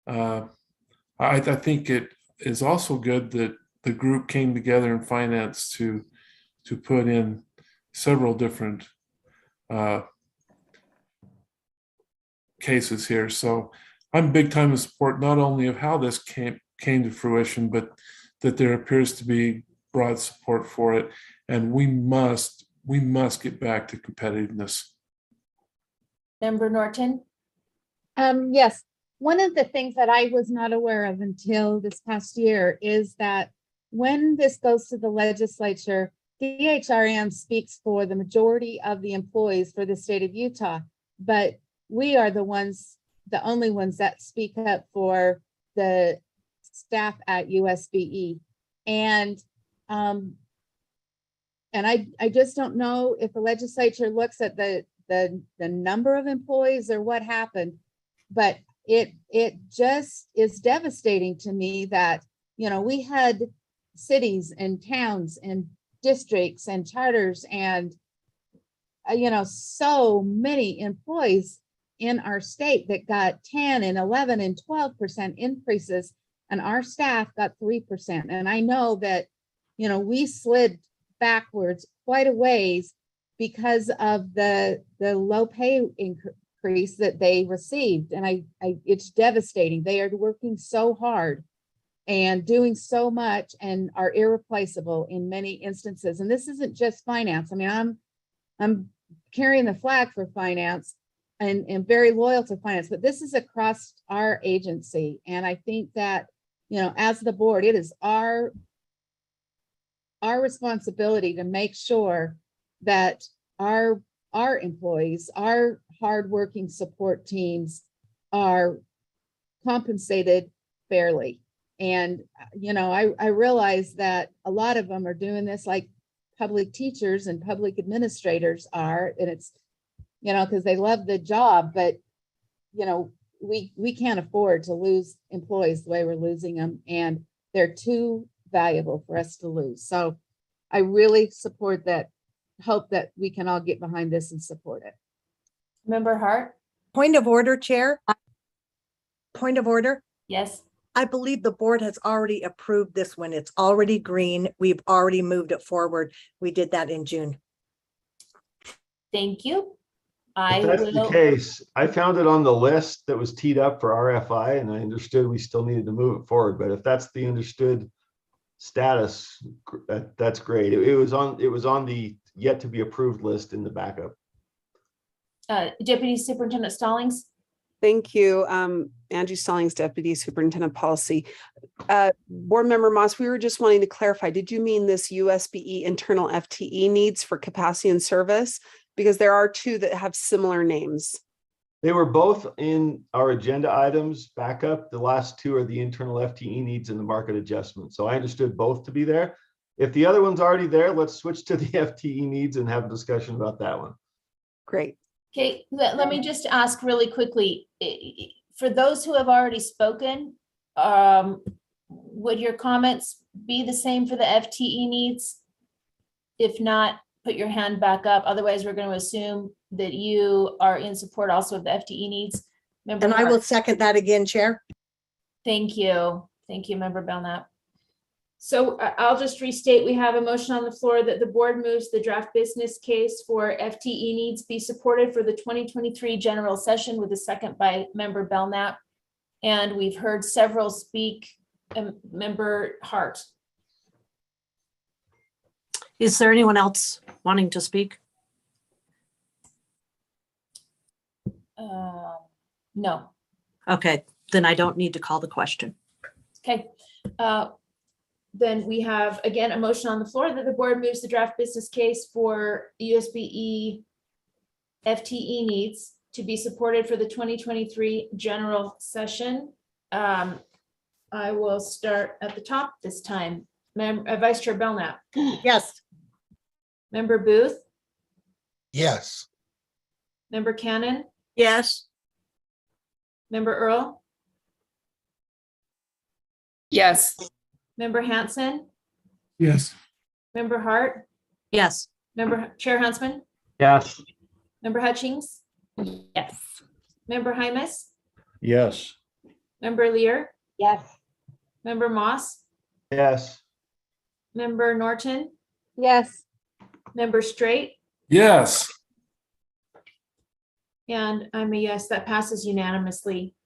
I think it is also good that the group came together in finance to put in several different cases here. So I'm big time in support not only of how this came to fruition, but that there appears to be broad support for it. And we must get back to competitiveness. Member Norton? Yes, one of the things that I was not aware of until this past year is that when this goes to the legislature, DHRM speaks for the majority of the employees for the state of Utah, but we are the only ones that speak up for the staff at USBE. And I just don't know if the legislature looks at the number of employees or what happened, but it just is devastating to me that, you know, we had cities and towns and districts and charters and, you know, so many employees in our state that got 10 and 11 and 12% increases, and our staff got 3%. And I know that, you know, we slid backwards quite a ways because of the low pay increase that they received. And it's devastating. They are working so hard and doing so much and are irreplaceable in many instances. And this isn't just finance. I mean, I'm carrying the flag for finance and very loyal to finance, but this is across our agency. And I think that, you know, as the board, it is our responsibility to make sure that our employees, our hardworking support teams are compensated fairly. And, you know, I realize that a lot of them are doing this like public teachers and public administrators are, and it's, you know, because they love the job, but, you know, we can't afford to lose employees the way we're losing them, and they're too valuable for us to lose. So I really support that, hope that we can all get behind this and support it. Member Hart? Point of order, Chair. Point of order. Yes. I believe the board has already approved this one. It's already green. We've already moved it forward. We did that in June. Thank you. If that's the case, I found it on the list that was teed up for RFI, and I understood we still needed to move it forward. But if that's the understood status, that's great. It was on the yet to be approved list in the backup. Deputy Superintendent Stallings? Thank you. Angie Stallings, Deputy Superintendent Policy. Board Member Moss, we were just wanting to clarify, did you mean this USBE internal FTE needs for capacity and service? Because there are two that have similar names. They were both in our agenda items backup. The last two are the internal FTE needs and the market adjustment. So I understood both to be there. If the other one's already there, let's switch to the FTE needs and have a discussion about that one. Great. Okay, let me just ask really quickly, for those who have already spoken, would your comments be the same for the FTE needs? If not, put your hand back up. Otherwise, we're going to assume that you are in support also of the FTE needs. Member And I will Hart. second that again, Chair. Thank you. Thank you, Member Belknap. So I'll just restate, we have a motion on the floor that the board moves the draft business case for FTE needs be supported for the 2023 general session, with a second by Member Belknap. And we've heard several speak. Member Hart. Is there anyone else wanting to speak? No. Okay, then I don't need to call the question. Okay. Then we have, again, a motion on the floor that the board moves the draft business case for USBE FTE needs to be supported for the 2023 general session. I will start at the top this time. Vice Chair Belknap. Yes. Member Booth. Yes. Member Cannon. Yes. Member Earl. Yes. Member Hanson. Yes. Member Hart. Yes. Member Chair Huntsman. Yes. Member Hutchings, Yes. Member Hymus, Yes. Member Lear, Yes. Member Moss, Yes. Member Norton, Yes. Member Straight, Yes. and I'm a yes. That passes unanimously.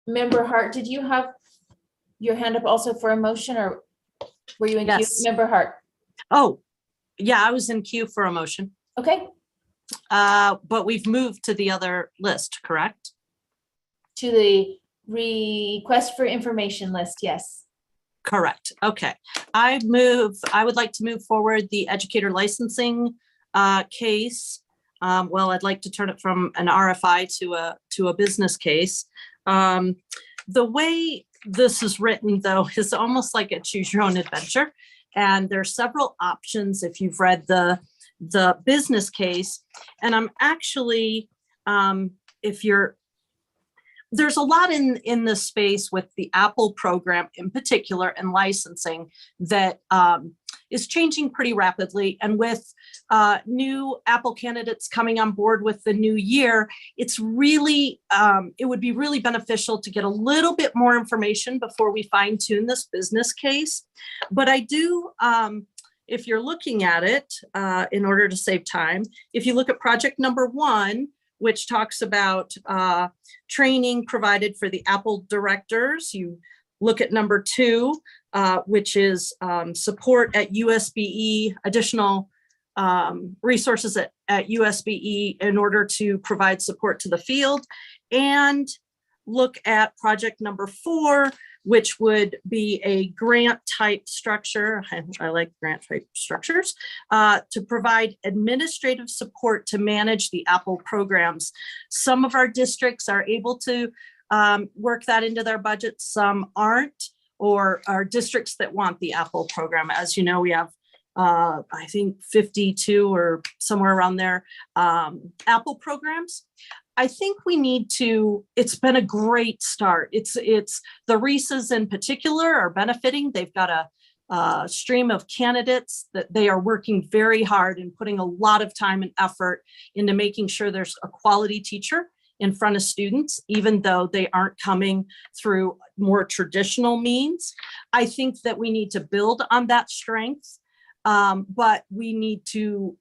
Member Hart, did you have your hand up also for a motion, or were you in queue? Yes. Member Hart. Oh, yeah, I was in queue for a motion. Okay, But we've moved to the other list, correct? to the request for information list, yes. Correct. Okay. I would like to move forward the educator licensing case. Well, I'd like to turn it from an RFI to a business case. The way this is written, though, is almost like a choose your own adventure. And there's several options if you've read the business case. And I'm actually, there's a lot in this space with the Apple program in particular and licensing that is changing pretty rapidly. And with new Apple candidates coming on board with the new year, it's really, it would be really beneficial to get a little bit more information before we fine tune this business case. But I do, if you're looking at it, in order to save time, if you look at project number 1, which talks about training provided for the Apple directors. You look at number 2, which is support at USBE, additional resources at USBE in order to provide support to the field. And look at project number 4, which would be a grant type structure. I like grant type structures to provide administrative support to manage the Apple programs. Some of our districts are able to work that into their budget. Some aren't, or are districts that want the Apple program. As you know, we have I think 52 or somewhere around there Apple programs. I think we need to, it's been a great start. It's the Reese's in particular are benefiting. They've got a stream of candidates that they are working very hard and putting a lot of time and effort into making sure there's a quality teacher in front of students, even though they aren't coming through more traditional means. I think that we need to build on that strength, but we need to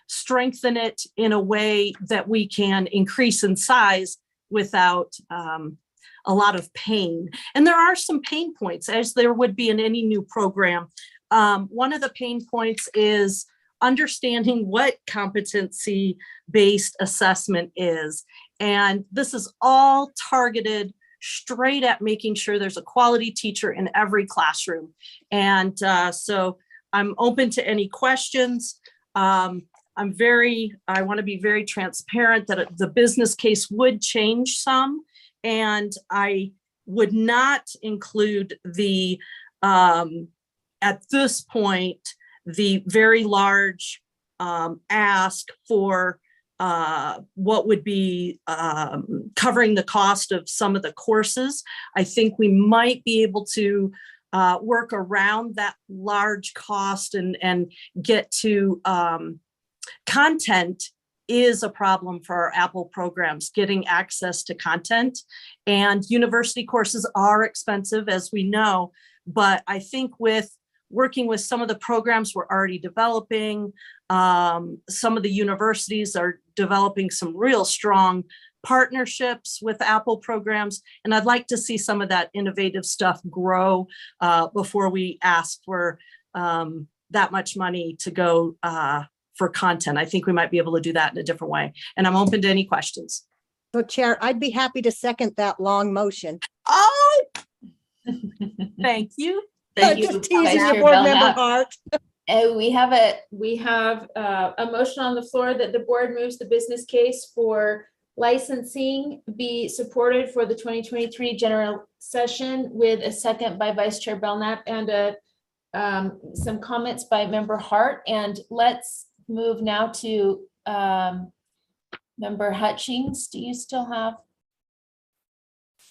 strengthen it in a way that we can increase in size without a lot of pain. And there are some pain points, as there would be in any new program. One of the pain points is understanding what competency-based assessment is. And this is all targeted straight at making sure there's a quality teacher in every classroom. And so I'm open to any questions. I want to be very transparent that the business case would change some, and I would not include the, at this point, the very large ask for what would be covering the cost of some of the courses. I think we might be able to work around that large cost and get to content is a problem for our Apple programs, getting access to content. And university courses are expensive, as we know, but I think with working with some of the programs we're already developing, some of the universities are developing some real strong partnerships with Apple programs. And I'd like to see some of that innovative stuff grow before we ask for that much money to go for content. I think we might be able to do that in a different way. And I'm open to any questions. So Chair, I'd be happy to second that long motion. Oh, thank you. Thank you. Just teasing Vice you, Chair Board Belknap. Member Hart. We have a motion on the floor that the board moves the business case for licensing be supported for the 2023 general session, with a second by Vice Chair Belknap and some comments by Member Hart. And let's move now to Member Hutchings. Do you still have?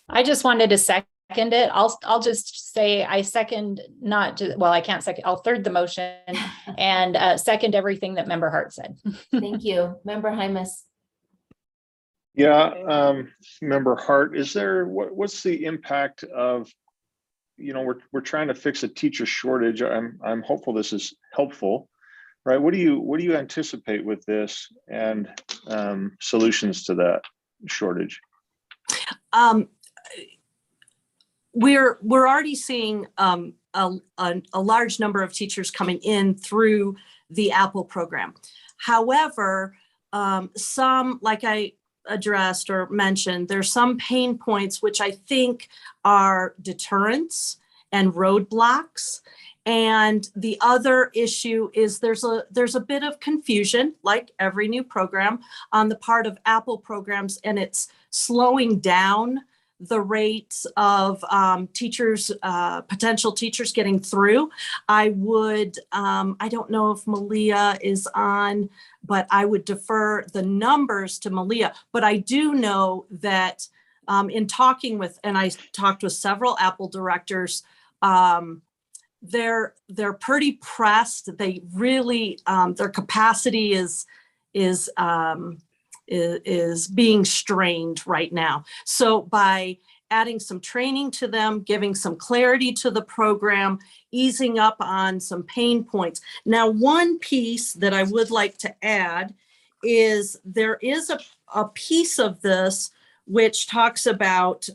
I just wanted to second second it. I'll just say I second, not just, well, I can't second, I'll third the motion and second everything that Member Hart said. Thank you. Member Hymus. Yeah, Member Hart, is there, what's the impact of, you know, we're trying to fix a teacher shortage. I'm hopeful this is helpful, right? What do you anticipate with this and solutions to that shortage? We're already seeing a large number of teachers coming in through the Apple program. However, some, like I addressed or mentioned, there's some pain points which I think are deterrents and roadblocks. And the other issue is there's a bit of confusion, like every new program, on the part of Apple programs, and it's slowing down the rates of teachers, potential teachers getting through. I don't know if Malia is on, but I would defer the numbers to Malia. But I do know that in talking with, and I talked with several Apple directors, they're pretty pressed. They really, their capacity is being strained right now. So by adding some training to them, giving some clarity to the program, easing up on some pain points. Now, one piece that I would like to add is there is a piece of this which talks about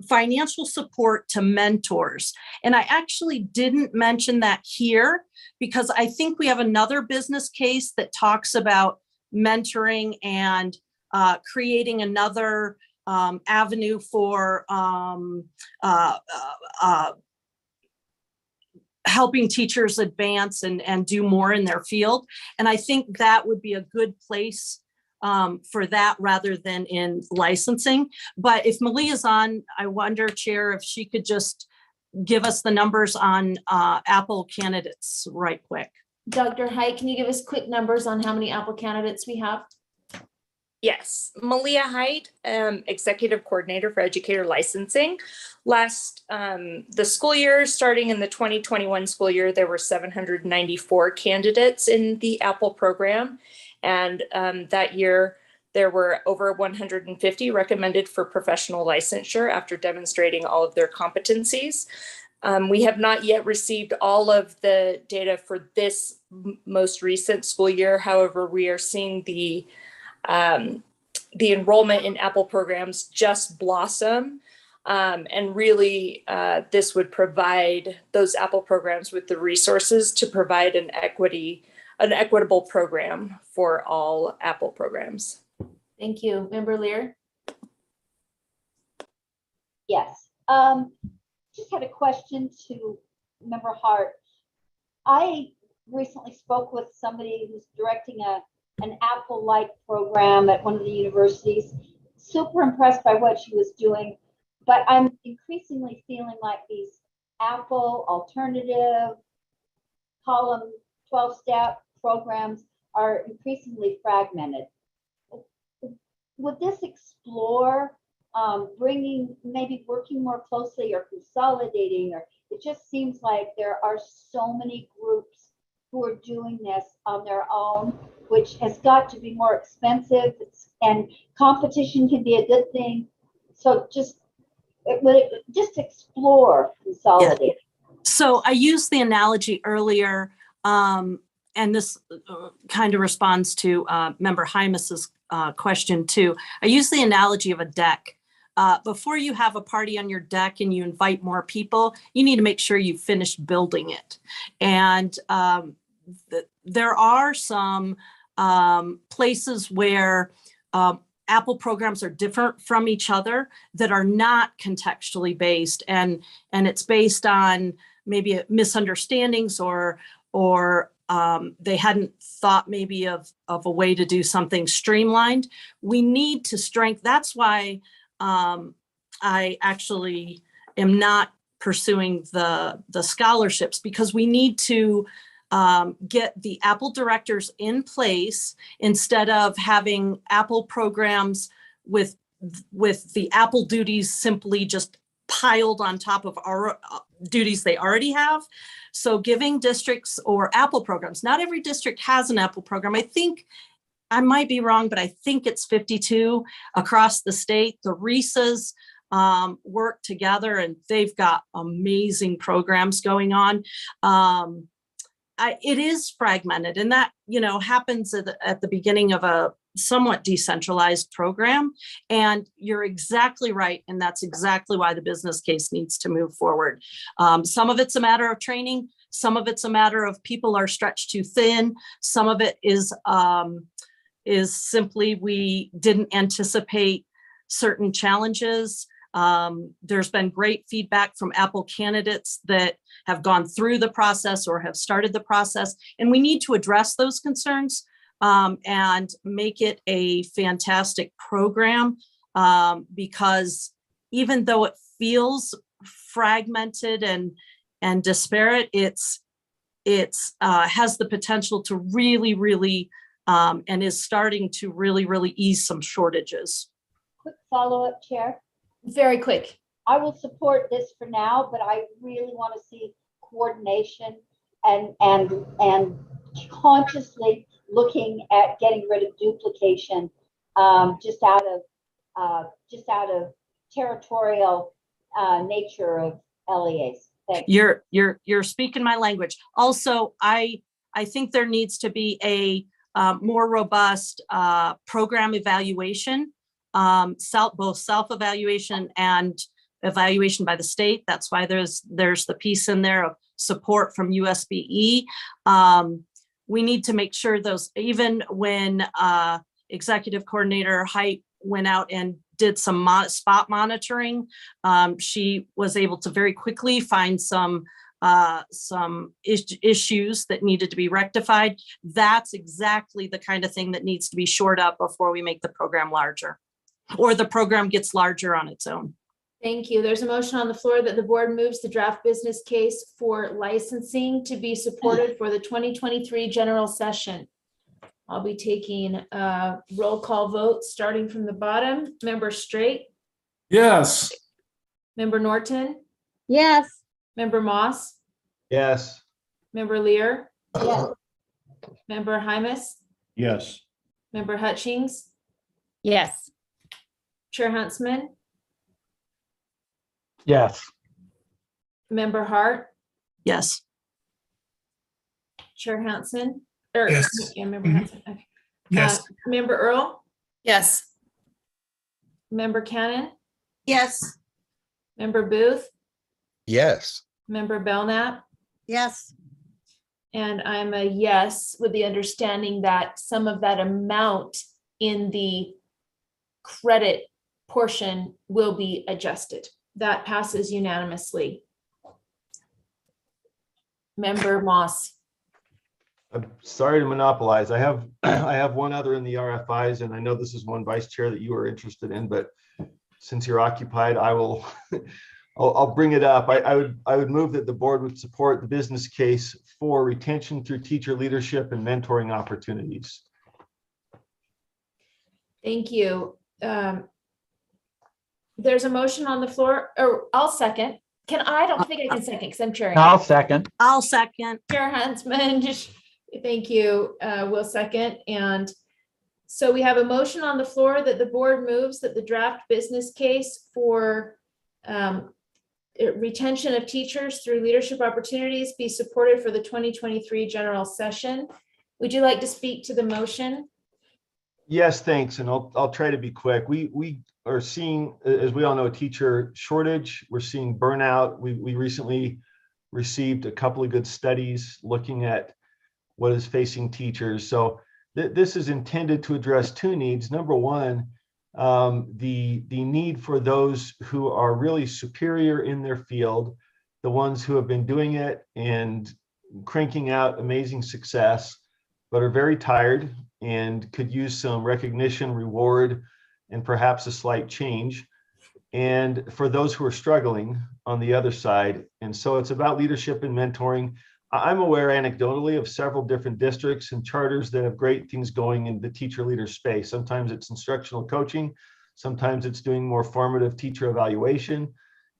financial support to mentors. And I actually didn't mention that here because I think we have another business case that talks about mentoring and creating another avenue for helping teachers advance and do more in their field. And I think that would be a good place for that rather than in licensing. But if Malia's on, I wonder, Chair, if she could just give us the numbers on Apple candidates right quick. Dr. Height, can you give us quick numbers on how many Apple candidates we have? Yes, Malia Height, Executive Coordinator for Educator Licensing. The school year, starting in the 2021 school year, there were 794 candidates in the Apple program. And that year, there were over 150 recommended for professional licensure after demonstrating all of their competencies. We have not yet received all of the data for this most recent school year. However, we are seeing the enrollment in Apple programs just blossom. And really, this would provide those Apple programs with the resources to provide an equitable program for all Apple programs. Thank you. Member Lear? Yes. Just had a question to Member Hart. I recently spoke with somebody who's directing an Apple-like program at one of the universities. Super impressed by what she was doing, but I'm increasingly feeling like these Apple alternative column 12-step programs are increasingly fragmented. Would this explore maybe working more closely or consolidating, or it just seems like there are so many groups who are doing this on their own, which has got to be more expensive, and competition can be a good thing. So just explore consolidating. Yeah. So I used the analogy earlier, and this kind of responds to Member Hymus's question too. I use the analogy of a deck. Before you have a party on your deck and you invite more people, you need to make sure you finish building it. And there are some places where Apple programs are different from each other that are not contextually based, and it's based on maybe misunderstandings or they hadn't thought maybe of a way to do something streamlined. We need to strengthen. That's why I actually am not pursuing the scholarships, because we need to get the Apple directors in place instead of having Apple programs with with the Apple duties simply just piled on top of our duties they already have. So giving districts or Apple programs, not every district has an Apple program. I think, I might be wrong, but I think it's 52 across the state. The RISAs work together and they've got amazing programs going on. It is fragmented, and that, happens at the beginning of a somewhat decentralized program. And you're exactly right. And that's exactly why the business case needs to move forward. Some of it's a matter of training. Some of it's a matter of people are stretched too thin. Some of it is simply we didn't anticipate certain challenges. There's been great feedback from Apple candidates that have gone through the process or have started the process, and we need to address those concerns and make it a fantastic program, because even though it feels fragmented and disparate, it's has the potential to really and is starting to really ease some shortages. Quick follow-up, Chair. Very quick. I will support this for now, but I really want to see coordination and consciously looking at getting rid of duplication, just out of territorial nature of LEAs. Thanks. You're speaking my language. Also, I think there needs to be a more robust program evaluation, both self-evaluation and evaluation by the state. That's why there's the piece in there of support from USBE. We need to make sure those, even when Executive Coordinator Height went out and did some spot monitoring, she was able to very quickly find some issues that needed to be rectified. That's exactly the kind of thing that needs to be shored up before we make the program larger, or the program gets larger on its own. Thank you. There's a motion on the floor that the board moves the draft business case for licensing to be supported for the 2023 general session. I'll be taking a roll call vote starting from the bottom. Member Straight? Yes. Member Norton? Yes. Member Moss? Yes. Member Lear? Yes. Member Hymas? Yes. Member Hutchings? Yes. Chair Huntsman? Yes. Member Hart? Yes. Chair Hansen? Or, Yes. yeah, Member Mhm. Hansen. Okay. Yes. Member Earl? Yes. Member Cannon? Yes. Member Booth? Yes. Member Belknap? Yes. And I'm a yes, with the understanding that some of that amount in the credit portion will be adjusted. That passes unanimously. Member Moss? I'm sorry to monopolize. I have one other in the RFIs, and I know this is one, Vice Chair, that you are interested in, but since you're occupied, I will I'll bring it up. I would move that the board would support the business case for retention through teacher leadership and mentoring opportunities. Thank you. There's a motion on the floor, or I'll second. I don't think I can second because I'm chairing. I'll second. I'll second. Chair Huntsman, thank you. Will second. And so we have a motion on the floor that the board moves that the draft business case for retention of teachers through leadership opportunities be supported for the 2023 general session. Would you like to speak to the motion? Yes, thanks. And I'll try to be quick. We are seeing, as we all know, a teacher shortage. We're seeing burnout. We recently received a couple of good studies looking at what is facing teachers. So this is intended to address two needs. Number one, the need for those who are really superior in their field, the ones who have been doing it and cranking out amazing success, but are very tired and could use some recognition, reward, and perhaps a slight change. And for those who are struggling on the other side. And so it's about leadership and mentoring. I'm aware anecdotally of several different districts and charters that have great things going in the teacher leader space. Sometimes it's instructional coaching. Sometimes it's doing more formative teacher evaluation.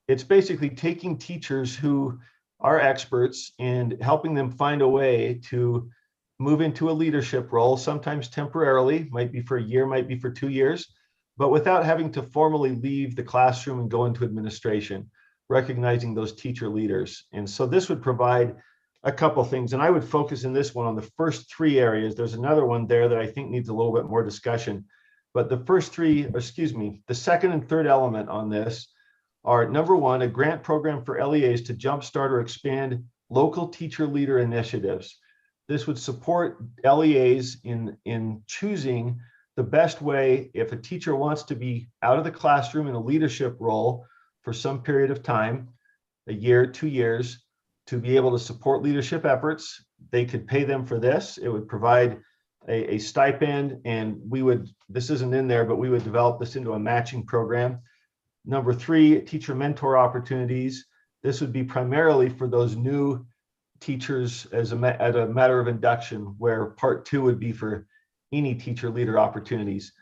It's basically taking teachers who are experts and helping them find a way to move into a leadership role, sometimes temporarily, might be for a year, might be for 2 years, but without having to formally leave the classroom and go into administration, recognizing those teacher leaders. And so this would provide a couple things, and I would focus in this one on the first 3 areas. There's another one there that I think needs a little bit more discussion, but the first 3, the second and third element on this are, number 1, a grant program for LEAs to jumpstart or expand local teacher leader initiatives. This would support LEAs in choosing the best way if a teacher wants to be out of the classroom in a leadership role for some period of time, a year, 2 years, to be able to support leadership efforts. They could pay them for this. It would provide a stipend, and this isn't in there, but we would develop this into a matching program. Number 3, teacher mentor opportunities. This would be primarily for those new teachers as a matter of induction, where part 2 would be for any teacher leader opportunities.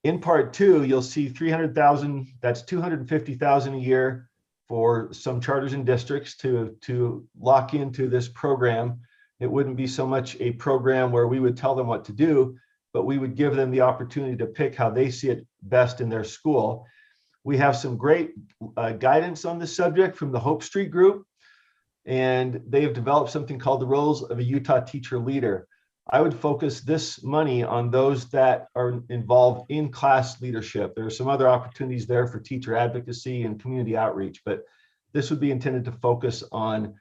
In part 2, you'll see 300,000, that's 250,000 a year for some charters and districts to lock into this program. It wouldn't be so much a program where we would tell them what to do, but we would give them the opportunity to pick how they see it best in their school. We have some great guidance on this subject from the Hope Street Group, and they have developed something called the Roles of a Utah Teacher Leader. I would focus this money on those that are involved in class leadership. There are some other opportunities there for teacher advocacy and community outreach, but this would be intended to focus on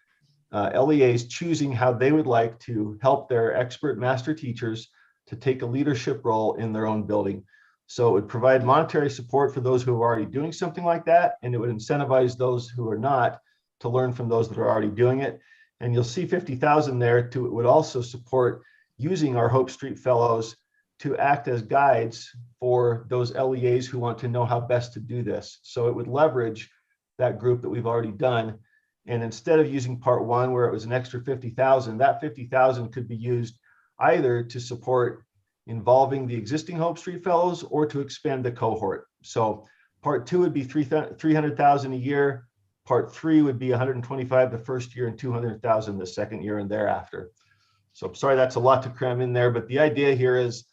LEAs choosing how they would like to help their expert master teachers to take a leadership role in their own building. So it would provide monetary support for those who are already doing something like that, and it would incentivize those who are not to learn from those that are already doing it. And you'll see 50,000 there it would also support using our Hope Street Fellows to act as guides for those LEAs who want to know how best to do this. So it would leverage that group that we've already done. And instead of using part 1, where it was an extra 50,000, that 50,000 could be used either to support involving the existing Hope Street Fellows or to expand the cohort. So part 2 would be 300,000 a year. Part 3 would be 125 the first year and 200,000 the second year and thereafter. So sorry, that's a lot to cram in there, but the idea here is,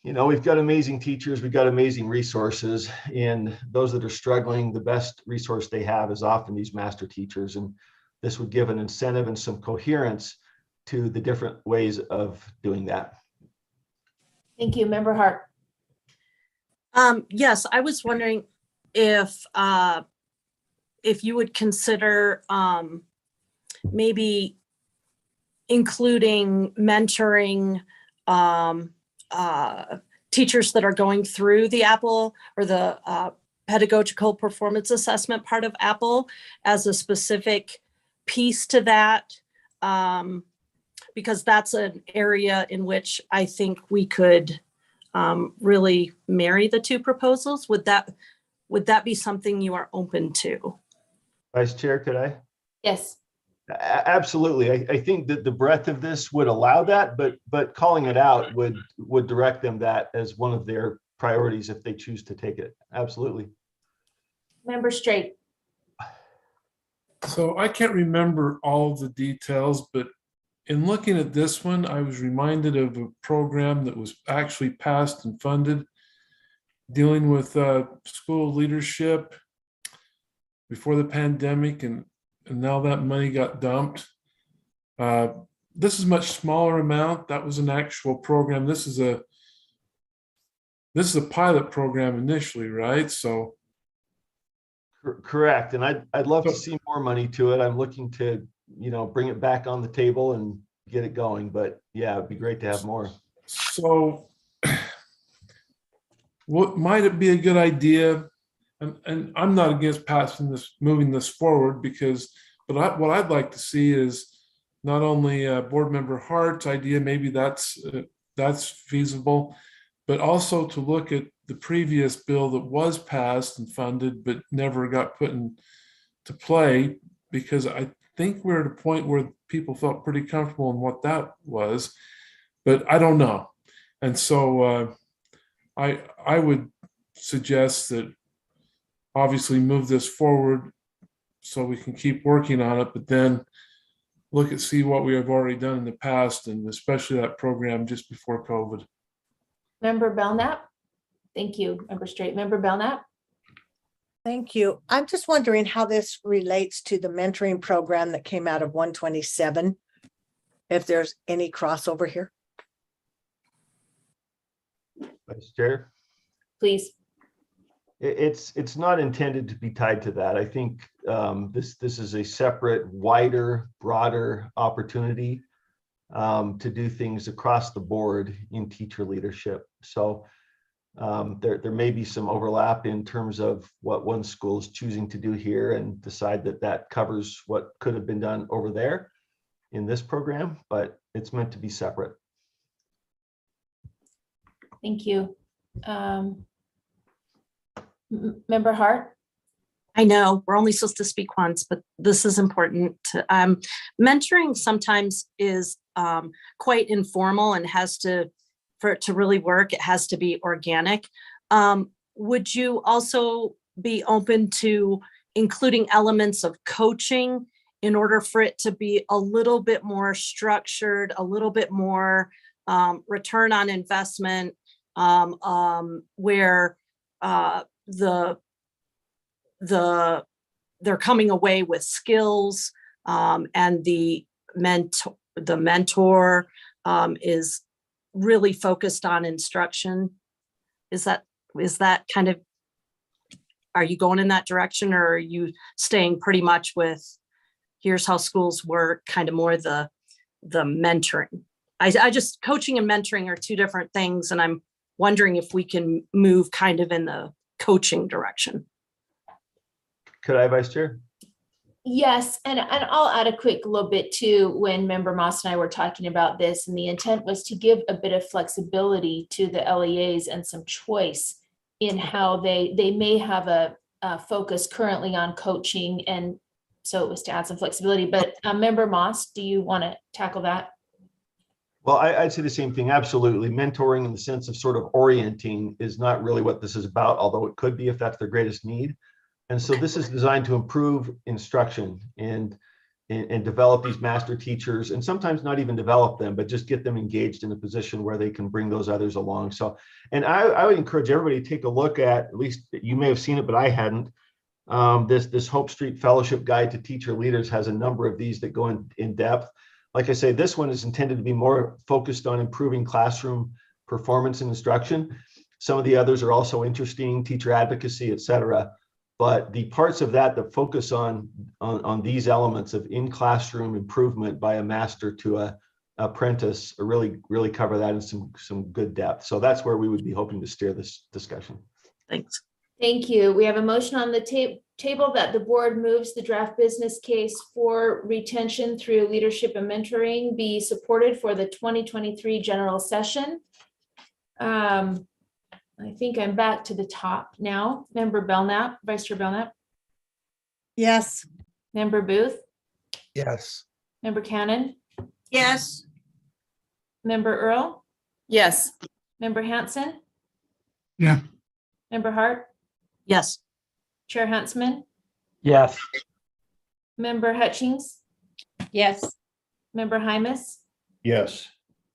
we've got amazing teachers, we've got amazing resources, and those that are struggling, the best resource they have is often these master teachers. And this would give an incentive and some coherence to the different ways of doing that. Thank you, Member Hart. Yes, I was wondering if you would consider maybe including mentoring teachers that are going through the Apple or the pedagogical performance assessment part of Apple as a specific piece to that, because that's an area in which I think we could really marry the 2 proposals. Would that be something you are open to? Vice Chair, could I? Yes. Absolutely. I think that the breadth of this would allow that, but calling it out would direct them that as one of their priorities if they choose to take it. Absolutely. Member Straight. So I can't remember all of the details, but in looking at this one, I was reminded of a program that was actually passed and funded dealing with school leadership before the pandemic, and now that money got dumped. This is a much smaller amount. That was an actual program. This is a pilot program initially, right? So correct. And I'd love to see more money to it. I'm looking to, bring it back on the table and get it going. But yeah, it'd be great to have more. So what might it be a good idea? And I'm not against moving this forward, but what I'd like to see is not only Board Member Hart's idea, maybe that's feasible, but also to look at the previous bill that was passed and funded but never got put into play, because I think we're at a point where people felt pretty comfortable in what that was, but I don't know. And so I would suggest that obviously move this forward so we can keep working on it, but then see what we have already done in the past, and especially that program just before COVID. Member Belknap? Thank you, Member Straight. Member Belknap? Thank you. I'm just wondering how this relates to the mentoring program that came out of 127. If there's any crossover here. Vice Chair? Please. It's not intended to be tied to that. I think this is a separate, wider, broader opportunity to do things across the board in teacher leadership. So there may be some overlap in terms of what one school is choosing to do here and decide that covers what could have been done over there in this program, but it's meant to be separate. Thank you. Member Hart? I know we're only supposed to speak once, but this is important. Mentoring sometimes is quite informal and for it to really work, it has to be organic. Would you also be open to including elements of coaching in order for it to be a little bit more structured, a little bit more return on investment, where they're coming away with skills, and the mentor is really focused on instruction? Is that kind of, are you going in that direction, or are you staying pretty much with here's how schools work, kind of more the mentoring? I just, coaching and mentoring are two different things, and I'm wondering if we can move kind of in the coaching direction. Could I, Vice Chair? Yes, and I'll add a quick little bit too. When Member Moss and I were talking about this, and the intent was to give a bit of flexibility to the LEAs and some choice in how they may have a focus currently on coaching, and so it was to add some flexibility. But Member Moss, do you want to tackle that? Well, I'd say the same thing. Absolutely. Mentoring in the sense of sort of orienting is not really what this is about, although it could be if that's their greatest need. And so this is designed to improve instruction and develop these master teachers, and sometimes not even develop them, but just get them engaged in a position where they can bring those others along. So, and I would encourage everybody to take a look at least you may have seen it, but I hadn't. This Hope Street Fellowship Guide to Teacher Leaders has a number of these that go in depth. Like I say, this one is intended to be more focused on improving classroom performance and instruction. Some of the others are also interesting, teacher advocacy, et cetera. But the parts of that focus on these elements of in-classroom improvement by a master to a apprentice really cover that in some good depth. So that's where we would be hoping to steer this discussion. Thanks. Thank you. We have a motion on the table that the board moves the draft business case for retention through leadership and mentoring be supported for the 2023 general session. I think I'm back to the top now. Member Belknap, Vice Chair Belknap. Yes. Member Booth. Yes. Member Cannon. Yes. Member Earl. Yes. Member Hanson. Yeah. Member Hart. Yes. Chair Huntsman. Yes. Member Hutchings. Yes. Member Hymas. Yes.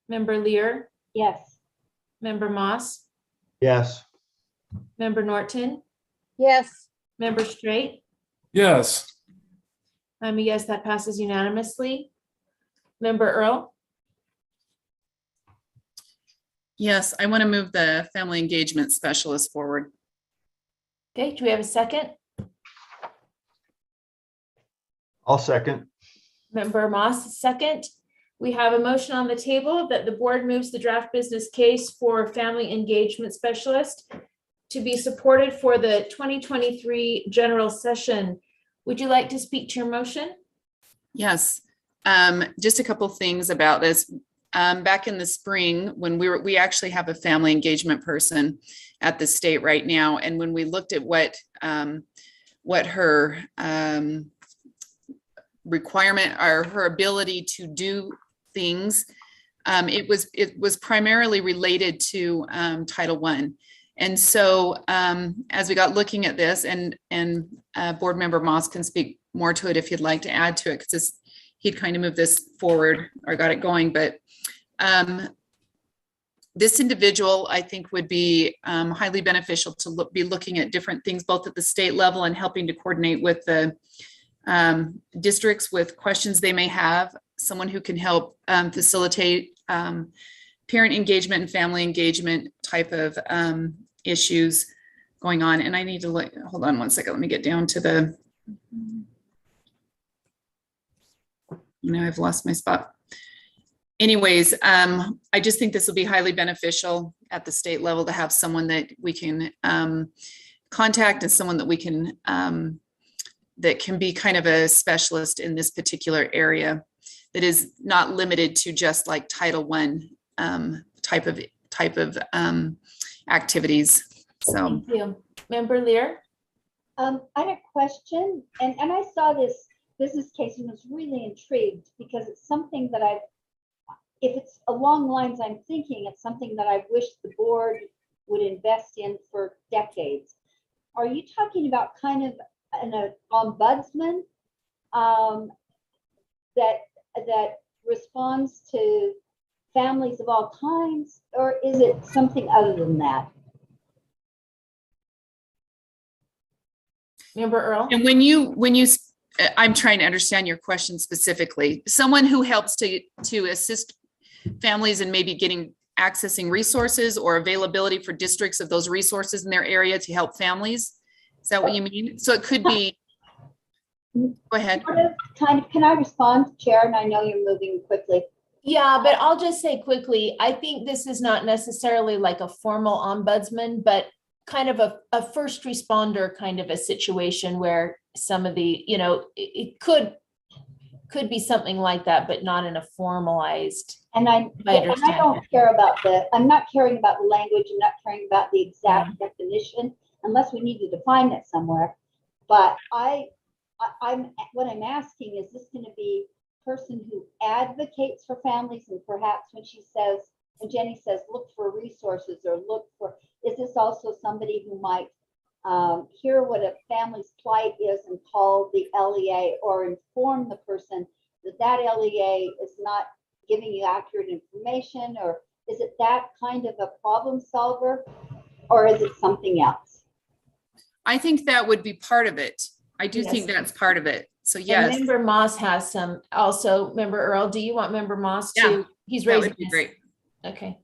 Member Lear. Yes. Member Moss. Yes. Member Norton. Yes. Member Straight. Yes. I'm a yes, that passes unanimously. Member Earl. Yes, I want to move the family engagement specialist forward. Okay, do we have a second? I'll second. Member Moss, second. We have a motion on the table that the board moves the draft business case for family engagement specialist to be supported for the 2023 general session. Would you like to speak to your motion? Yes, just a couple things about this. Back in the spring, when we actually have a family engagement person at the state right now, and when we looked at what her requirement or her ability to do things, it was primarily related to Title I. And so as we got looking at this, and Board Member Moss can speak more to it if you'd like to add to it, because he'd kind of moved this forward or got it going. But this individual, I think, would be highly beneficial to be looking at different things, both at the state level and helping to coordinate with the districts with questions they may have. Someone who can help facilitate parent engagement and family engagement type of issues going on. And I need to look, hold on one second. Let me get down to the, now I've lost my spot. Anyways, I just think this will be highly beneficial at the state level to have someone that we can contact, and someone that we can, that can be kind of a specialist in this particular area, that is not limited to just like Title I type of activities. So. Thank you. Member Lear? I had a question, and I saw this business case and was really intrigued because it's something that if it's along lines I'm thinking, it's something that I wish the board would invest in for decades. Are you talking about kind of an ombudsman that responds to families of all kinds, or is it something other than that? Member Earl? And when you, I'm trying to understand your question specifically. Someone who helps to assist families in maybe accessing resources or availability for districts of those resources in their area to help families. Is that what you mean? So it could be, go ahead. Can I respond, Chair? And I know you're moving quickly. Yeah, but I'll just say quickly, I think this is not necessarily like a formal ombudsman, but kind of a first responder kind of a situation where some of the, it could be something like that, but not in a formalized. And I don't care about I'm not caring about the language. I'm not caring about the exact definition unless we need to define it somewhere. But what I'm asking is this going to be a person who advocates for families, and perhaps when Jenny says, look for resources or is this also somebody who might hear what a family's plight is and call the LEA or inform the person that LEA is not giving you accurate information? Or is it that kind of a problem solver, or is it something else? I think that would be part of it. I do think that's part of it. So yes. And Member Moss has some also. Member Earl, do you want Member Moss to? Yeah, he's that raising would be his. great. Okay.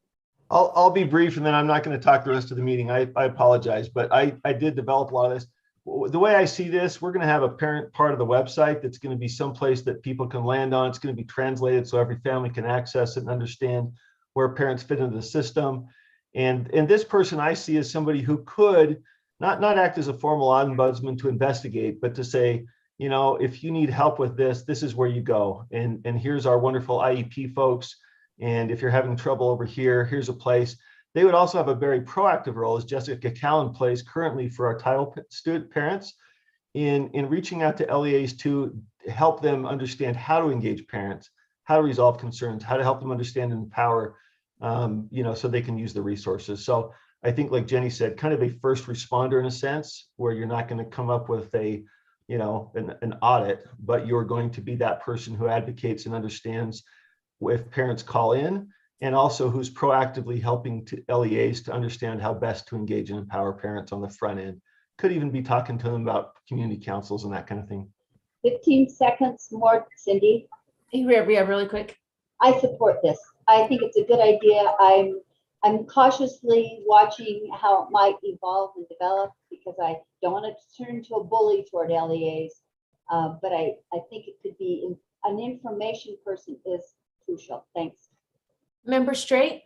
I'll be brief, and then I'm not going to talk the rest of the meeting. I apologize, but I did develop a lot of this. The way I see this, we're going to have a parent part of the website that's going to be someplace that people can land on. It's going to be translated so every family can access it and understand where parents fit into the system. And this person I see as somebody who could not act as a formal ombudsman to investigate, but to say, if you need help with this, this is where you go. And here's our wonderful IEP folks. And if you're having trouble over here, here's a place. They would also have a very proactive role, as Jessica Callan plays currently for our title student parents, in reaching out to LEAs to help them understand how to engage parents, how to resolve concerns, how to help them understand and empower, so they can use the resources. So I think, like Jenny said, kind of a first responder in a sense, where you're not going to come up with an audit, but you're going to be that person who advocates and understands if parents call in, and also who's proactively helping LEAs to understand how best to engage and empower parents on the front end. Could even be talking to them about community councils and that kind of thing. 15 seconds more, Cindy. Yeah, really quick. I support this. I think it's a good idea. I'm cautiously watching how it might evolve and develop, because I don't want to turn into a bully toward LEAs. But I think it could be an information person is crucial. Thanks. Member Straight?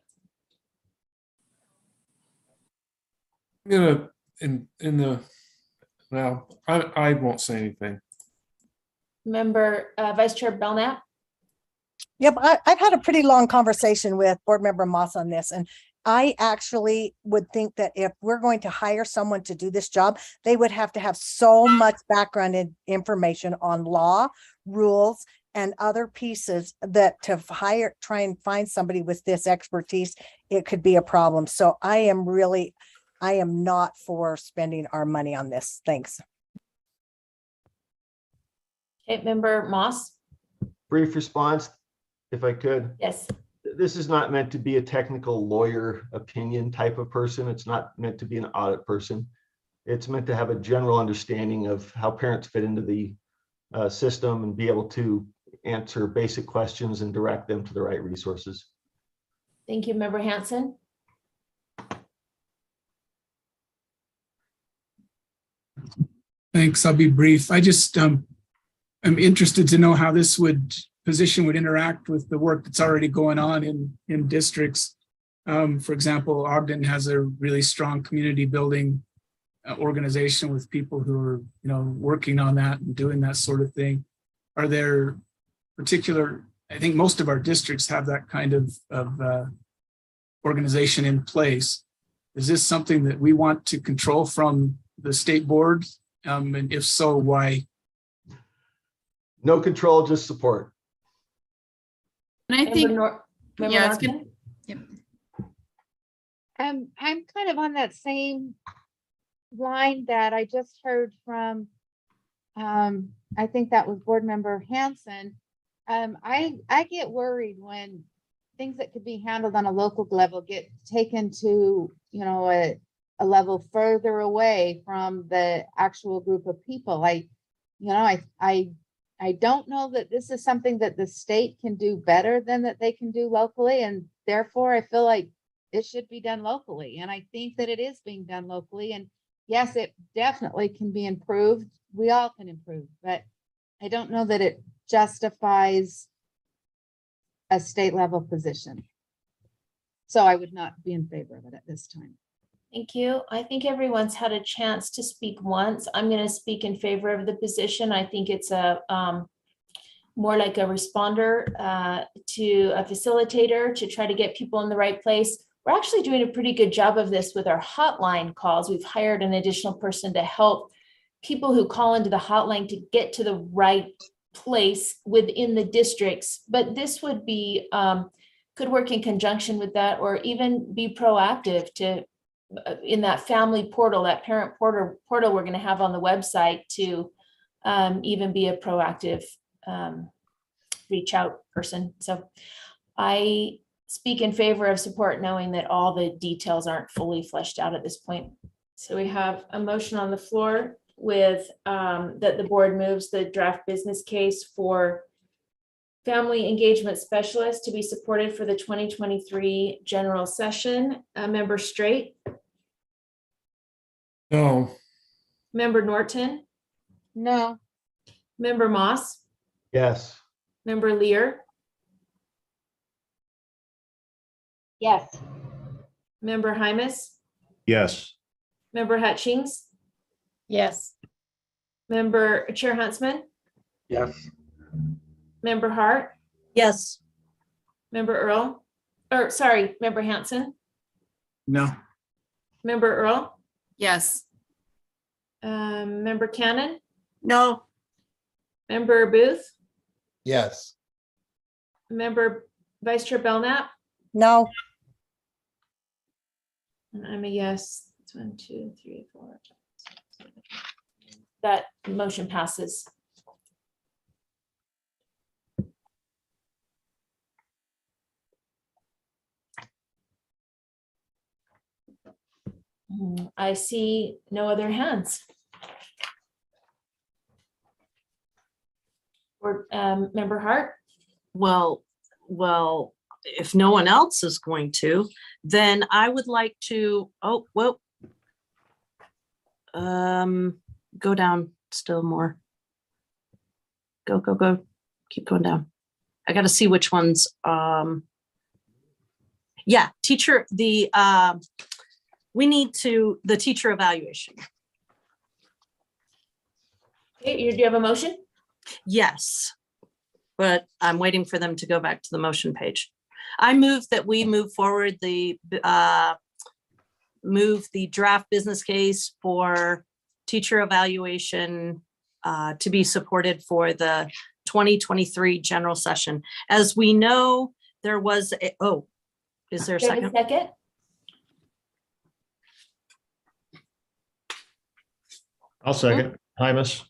I'm gonna I won't say anything. Member Vice Chair Belknap? Yep, I've had a pretty long conversation with Board Member Moss on this, and I actually would think that if we're going to hire someone to do this job, they would have to have so much background information on law, rules, and other pieces that to try and find somebody with this expertise, it could be a problem. So I am really, I am not for spending our money on this. Thanks. Okay, Member Moss? Brief response, if I could. Yes. This is not meant to be a technical lawyer opinion type of person. It's not meant to be an audit person. It's meant to have a general understanding of how parents fit into the system and be able to answer basic questions and direct them to the right resources. Thank you, Member Hanson. Thanks. I'll be brief. I just I'm interested to know how this position would interact with the work that's already going on in districts. For example, Ogden has a really strong community building organization with people who are, working on that and doing that sort of thing. Are there particular, I think most of our districts have that kind of organization in place. Is this something that we want to control from the state board? And if so, why? No control, just support. And I think, yeah, it's good. Yep. I'm kind of on that same line that I just heard from, I think that was Board Member Hanson. I get worried when things that could be handled on a local level get taken to, a level further away from the actual group of people. I don't know that this is something that the state can do better than that they can do locally. And therefore I feel like it should be done locally. And I think that it is being done locally. And yes, it definitely can be improved. We all can improve, but I don't know that it justifies a state level position. So I would not be in favor of it at this time. Thank you. I think everyone's had a chance to speak once. I'm going to speak in favor of the position. I think it's a more like a responder to a facilitator to try to get people in the right place. We're actually doing a pretty good job of this with our hotline calls. We've hired an additional person to help people who call into the hotline to get to the right place within the districts. But this would be, could work in conjunction with that, or even be proactive to in that family portal, that parent portal we're going to have on the website to even be a proactive reach out person. So I speak in favor of support, knowing that all the details aren't fully fleshed out at this point. So we have a motion on the floor with that the board moves the draft business case for family engagement specialist to be supported for the 2023 general session. Member Straight? No. Member Norton? No. Member Moss? Yes. Member Lear? Yes. Member Hymas? Yes. Member Hutchings? Yes. Member Chair Huntsman? Yes. Member Hart? Yes. Member Earl? Or sorry, Member Hanson? No. Member Earl? yes. Member Cannon? No. Member Booth? Yes. Member Vice Chair Belknap? No. And I'm a yes. It's 1, 2, 3, 4. That motion passes. I see no other hands. Or Member Hart? Well, if no one else is going to, then I would like to, go down still more. Go. Keep going down. I got to see which ones. Yeah, teacher, we need to, the teacher evaluation. Okay, do you have a motion? Yes, but I'm waiting for them to go back to the motion page. I move that we move forward move the draft business case for teacher evaluation to be supported for the 2023 general session. As we know, there was is there a second? I'll second. Hymus.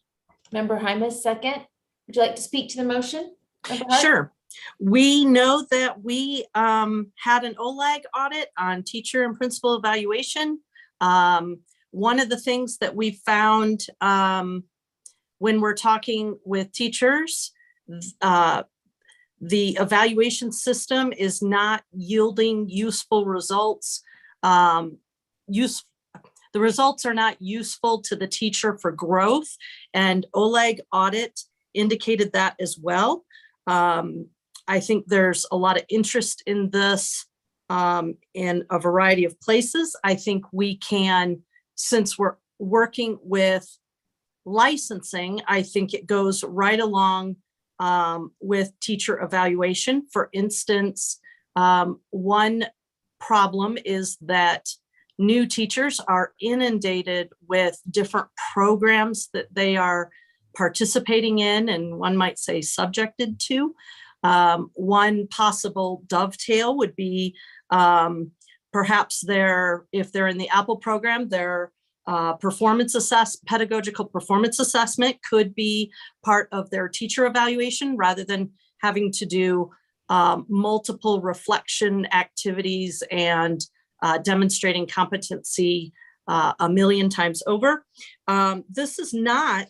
Member Hymus, second. Would you like to speak to the motion? Member Hart? Sure. We know that we had an OLAG audit on teacher and principal evaluation. One of the things that we found when we're talking with teachers, the evaluation system is not yielding useful results. The results are not useful to the teacher for growth, and OLAG audit indicated that as well. I think there's a lot of interest in this in a variety of places. I think we can, since we're working with licensing, I think it goes right along with teacher evaluation. For instance, one problem is that new teachers are inundated with different programs that they are participating in, and one might say subjected to. One possible dovetail would be perhaps if they're in the Apple program, their pedagogical performance assessment could be part of their teacher evaluation, rather than having to do multiple reflection activities and demonstrating competency a million times over. This is not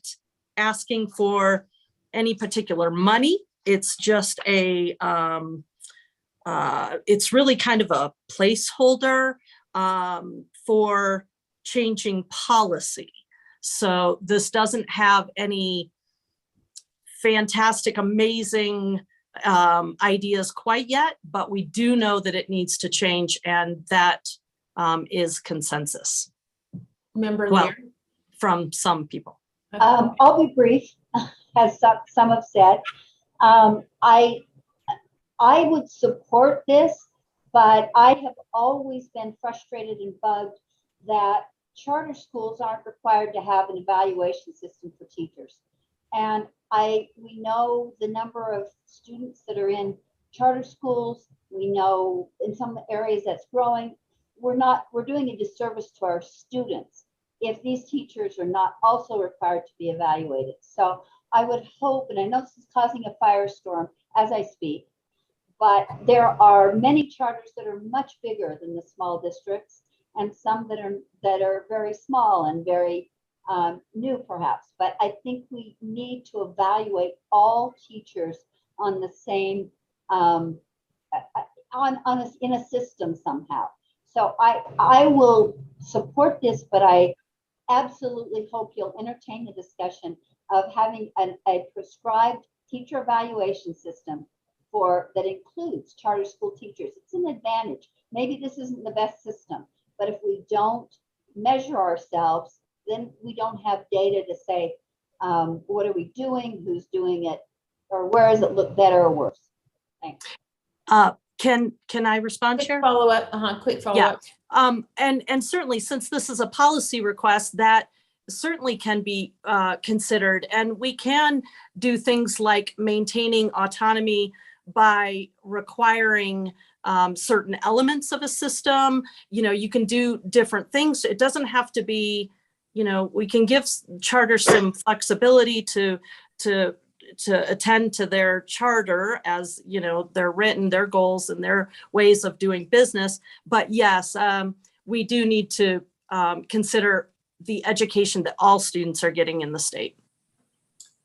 asking for any particular money. It's just it's really kind of a placeholder for changing policy. So this doesn't have any fantastic, amazing ideas quite yet, but we do know that it needs to change, and that is consensus. Member Well, Lear? from some people. I'll be brief, as some have said. I would support this, but I have always been frustrated and bugged that charter schools aren't required to have an evaluation system for teachers. And we know the number of students that are in charter schools. We know in some areas that's growing. We're doing a disservice to our students if these teachers are not also required to be evaluated. So I would hope, and I know this is causing a firestorm as I speak, but there are many charters that are much bigger than the small districts, and some that are very small and very new perhaps. But I think we need to evaluate all teachers on the same in a system somehow. So I will support this, but I absolutely hope you'll entertain the discussion of having a prescribed teacher evaluation system that includes charter school teachers. It's an advantage. Maybe this isn't the best system, but if we don't measure ourselves, then we don't have data to say, what are we doing, who's doing it, or where does it look better or worse? Thanks. Can I respond, Chair? Quick follow-up. And certainly, since this is a policy request, that certainly can be considered, and we can do things like maintaining autonomy by requiring certain elements of a system. You can do different things. It doesn't have to be, we can give charters some flexibility to attend to their charter as, they're written, their goals and their ways of doing business. But yes, we do need to consider the education that all students are getting in the state.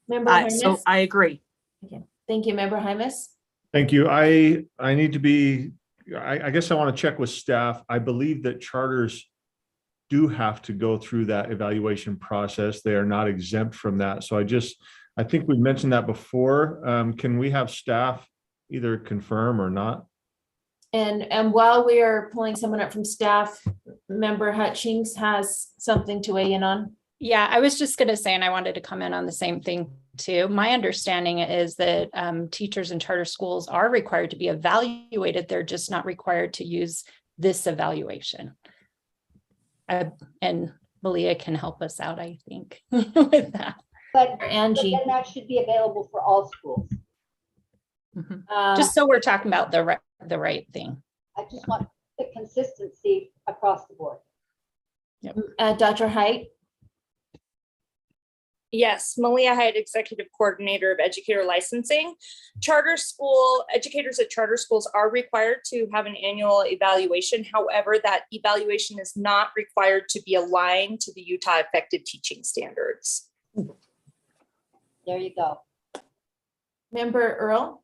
Member Hymus? So I agree. Okay. Thank you, Member Hymus. Thank you. I need to be, I guess I want to check with staff. I believe that charters do have to go through that evaluation process. They are not exempt from that. So I think we mentioned that before. Can we have staff either confirm or not? And while we are pulling someone up from staff, Member Hutchings has something to weigh in on. Yeah, I was just going to say, and I wanted to comment on the same thing too. My understanding is that teachers in charter schools are required to be evaluated. They're just not required to use this evaluation. And Malia can help us out, I think, with that. But Angie, then that should be available for all schools. Just so we're talking about the right thing. I just want the consistency across the board. Yep. Dr. Height? Yes, Malia Hyde, Executive Coordinator of Educator Licensing. Educators at charter schools are required to have an annual evaluation. However, that evaluation is not required to be aligned to the Utah Effective Teaching Standards. There you go. Member Earl?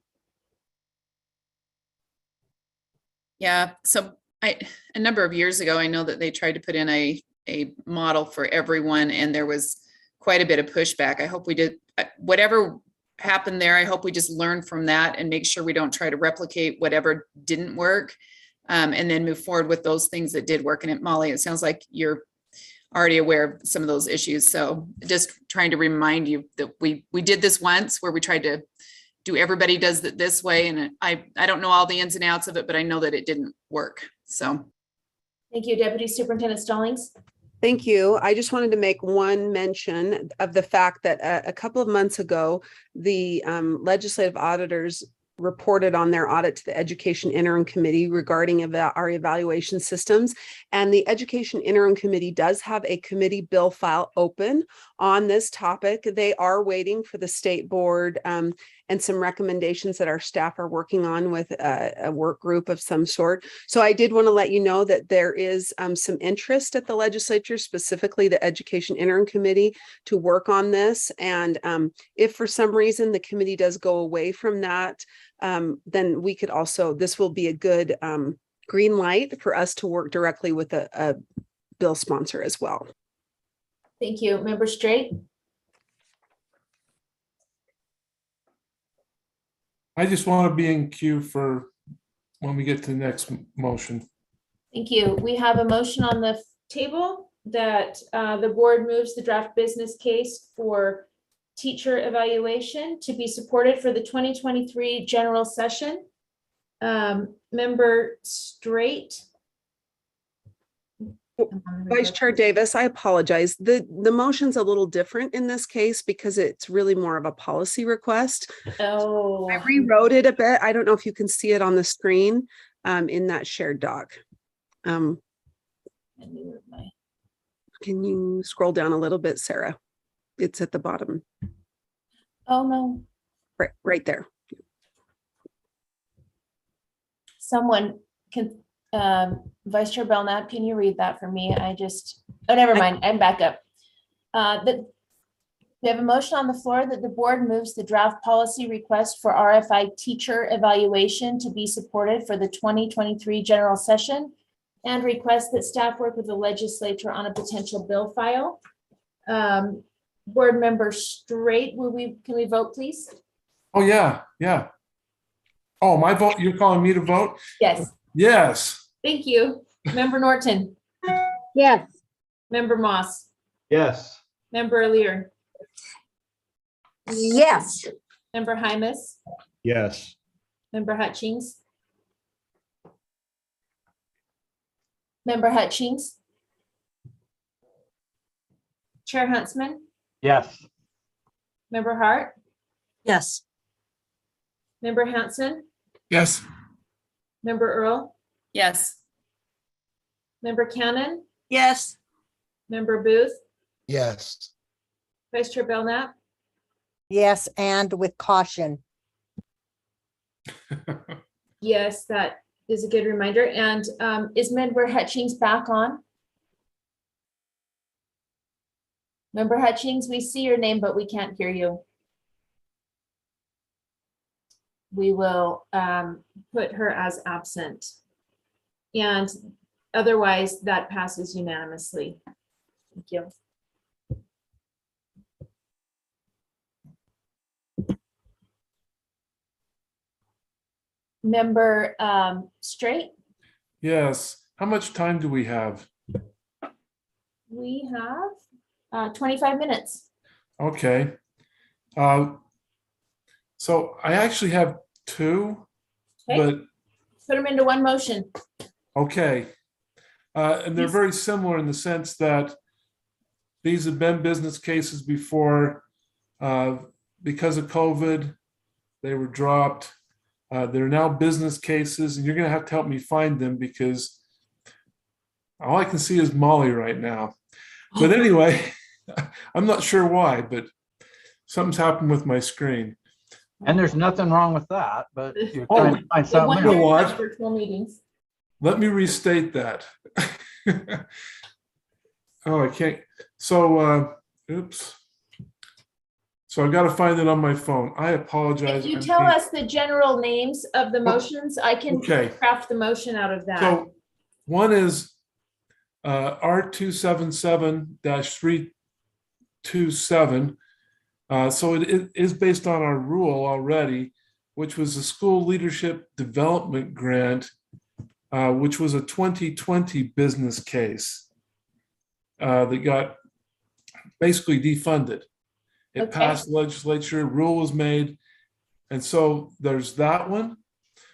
Yeah, so a number of years ago, I know that they tried to put in a model for everyone, and there was quite a bit of pushback. I hope we did, whatever happened there, I hope we just learn from that and make sure we don't try to replicate whatever didn't work, and then move forward with those things that did work. And Molly, it sounds like you're already aware of some of those issues. So just trying to remind you that we did this once where we tried to do, everybody does it this way. And I don't know all the ins and outs of it, but I know that it didn't work. So. Thank you, Deputy Superintendent Stallings. Thank you. I just wanted to make one mention of the fact that a couple of months ago, the legislative auditors reported on their audit to the Education Interim Committee regarding our evaluation systems. And the Education Interim Committee does have a committee bill file open on this topic. They are waiting for the state board and some recommendations that our staff are working on with a work group of some sort. So I did want to let you know that there is some interest at the legislature, specifically the Education Interim Committee, to work on this. And if for some reason the committee does go away from that, then we could also, this will be a good green light for us to work directly with a bill sponsor as well. Thank you. Member Straight? I just want to be in queue for when we get to the next motion. Thank you. We have a motion on the table that the board moves the draft business case for teacher evaluation to be supported for the 2023 general session. Member Straight. Vice Chair Davis, I apologize. The motion's a little different in this case because it's really more of a policy request. Oh. I rewrote it a bit. I don't know if you can see it on the screen in that shared doc. Can you scroll down a little bit, Sarah? It's at the bottom. Oh, no. Right there. Someone can, Vice Chair Belknap, can you read that for me? Oh, never mind. I'm back up. We have a motion on the floor that the board moves the draft policy request for RFI teacher evaluation to be supported for the 2023 general session and request that staff work with the legislature on a potential bill file. Board Member Straight, can we vote, please? Oh, yeah. Oh, my vote, you're calling me to vote? Yes. Yes. Thank you. Member Norton? Yes. Member Moss? Yes. Member Lear? Yes. Member Hymas? Yes. Member Hutchings? Member Hutchings? Chair Huntsman? Yes. Member Hart? Yes. Member Hanson? Yes. Member Earl? Yes. Member Cannon? Yes. Member Booth? Yes. Vice Chair Belknap? Yes, and with caution. Yes, that is a good reminder. And is Member Hutchings back on? Member Hutchings, we see your name, but we can't hear you. We will put her as absent. And otherwise, that passes unanimously. Thank you. Member Straight? Yes. How much time do we have? We have 25 minutes. Okay. So I actually have two, Okay. but Put them into one motion. okay. And they're very similar in the sense that these have been business cases before. Because of COVID, they were dropped. They're now business cases, and you're going to have to help me find them because all I can see is Molly right now. But anyway, I'm not sure why, but something's happened with my screen. And there's nothing wrong with that, but you're Oh, trying to find something you know else. what? Virtual meetings. Let me restate that. Oh, I can't. So, oops. So I've got to find it on my phone. I apologize. If you I'm tell being- us the general names of the motions, I can Okay. craft the motion out of that. So one is R277-327. So it is based on our rule already, which was the School Leadership Development Grant, which was a 2020 business case that got basically defunded. It Okay. passed legislature, rule was made. And so there's that one,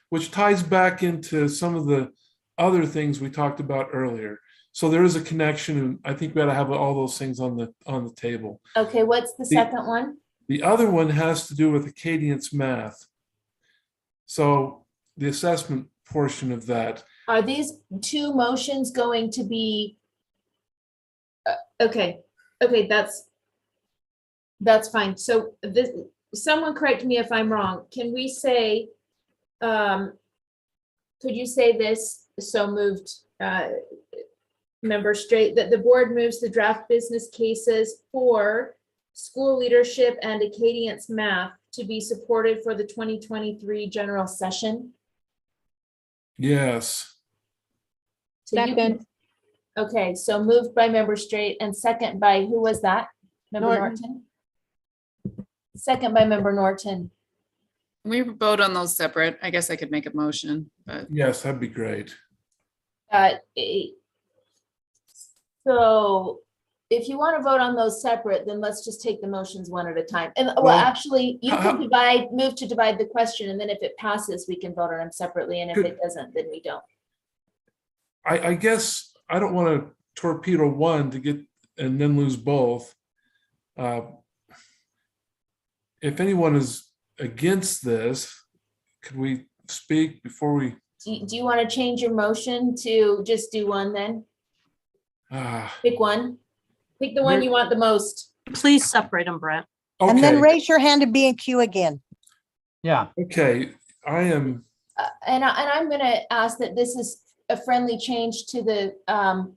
which ties back into some of the other things we talked about earlier. So there is a connection, and I think we ought to have all those things on the table. Okay, what's the second one? The other one has to do with Acadience math. So the assessment portion of that. Are these two motions going to be? Okay, that's fine. So this, someone correct me if I'm wrong. Can we say, could you say this? So moved, Member Straight, that the board moves the draft business cases for school leadership and Acadience math to be supported for the 2023 general session? Yes. So you can- Second. Okay, so moved by Member Straight and second by, who was that? Member Norton? Second by Member Norton. Can we vote on those separate? I guess I could make a motion, but Yes, that'd be great. So if you want to vote on those separate, then let's just take the motions one at a time. And well, Well, actually, you can move to divide the question, and then if it passes, we can vote on them separately, and if it doesn't, then we don't. I guess I don't want to torpedo one to get and then lose both. If anyone is against this, could we speak before we? Do you want to change your motion to just do one then? Pick one. Pick the one you want the most. Please separate them, Brent. And then Okay. raise your hand to be in queue again. Yeah. Okay, I am. And I'm going to ask that this is a friendly change to the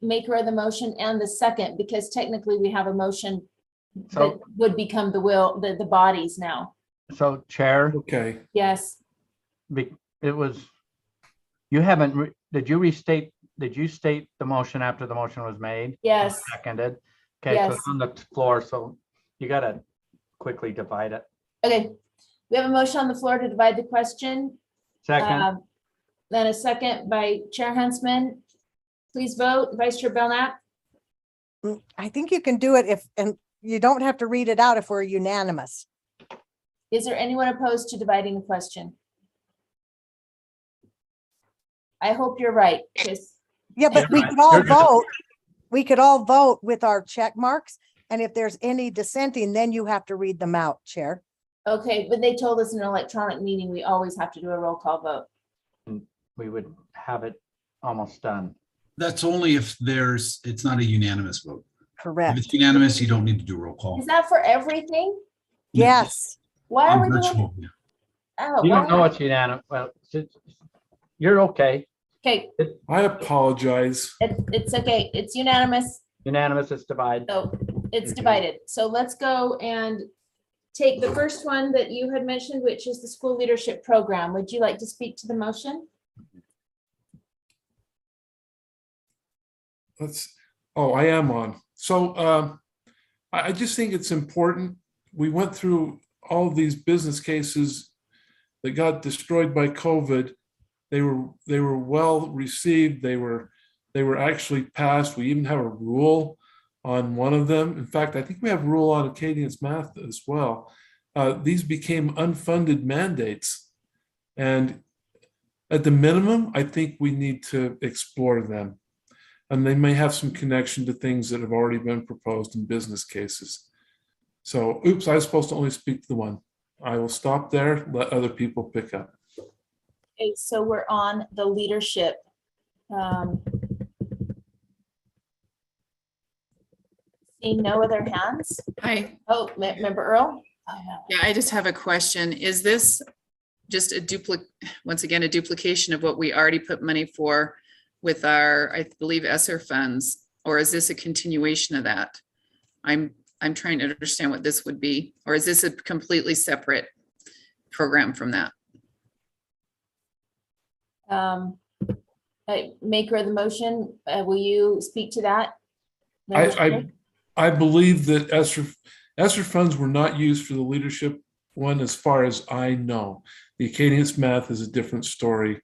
maker of the motion and the second, because technically we have a motion that would become the bodies now. So Chair, Okay. Yes. it was, you haven't, did you state the motion after the motion was made? Yes. Seconded. Okay, so Yes. it's on the floor, so you gotta quickly divide it. Okay. We have a motion on the floor to divide the question. Second, Then a second by Chair Huntsman. Please vote. Vice Chair Belknap. I think you can do it if, and you don't have to read it out if we're unanimous. Is there anyone opposed to dividing the question? I hope you're right, because Yeah, but we could all vote. We could all vote with our check marks. And if there's any dissenting, then you have to read them out, Chair. okay, but they told us in an electronic meeting, we always have to do a roll call vote. we would have it almost done. That's only if it's not a unanimous vote. Correct. If it's unanimous, you don't need to do a roll call. Is that for everything? Yes. Why are On we doing? virtual, yeah. Oh, You don't why- know what's unanimous. Well, you're okay. Okay, I apologize. it's okay. It's unanimous. Unanimous, it's divided. So it's divided. So let's go and take the first one that you had mentioned, which is the school leadership program. Would you like to speak to the motion? I am on. So I just think it's important. We went through all of these business cases that got destroyed by COVID. They were well received. They were actually passed. We even have a rule on one of them. In fact, I think we have a rule on Acadience math as well. These became unfunded mandates. And at the minimum, I think we need to explore them. And they may have some connection to things that have already been proposed in business cases. So, oops, I was supposed to only speak to the one. I will stop there, let other people pick up. Okay, so we're on the leadership. Seeing no other hands? Hi. Oh, Member Earl? Yeah, I just have a question. Is this just once again, a duplication of what we already put money for with our, I believe, ESSER funds? Or is this a continuation of that? I'm trying to understand what this would be. Or is this a completely separate program from that? Maker of the motion, will you speak to that? I believe that ESSER funds were not used for the leadership one, as far as I know. The Acadians math is a different story,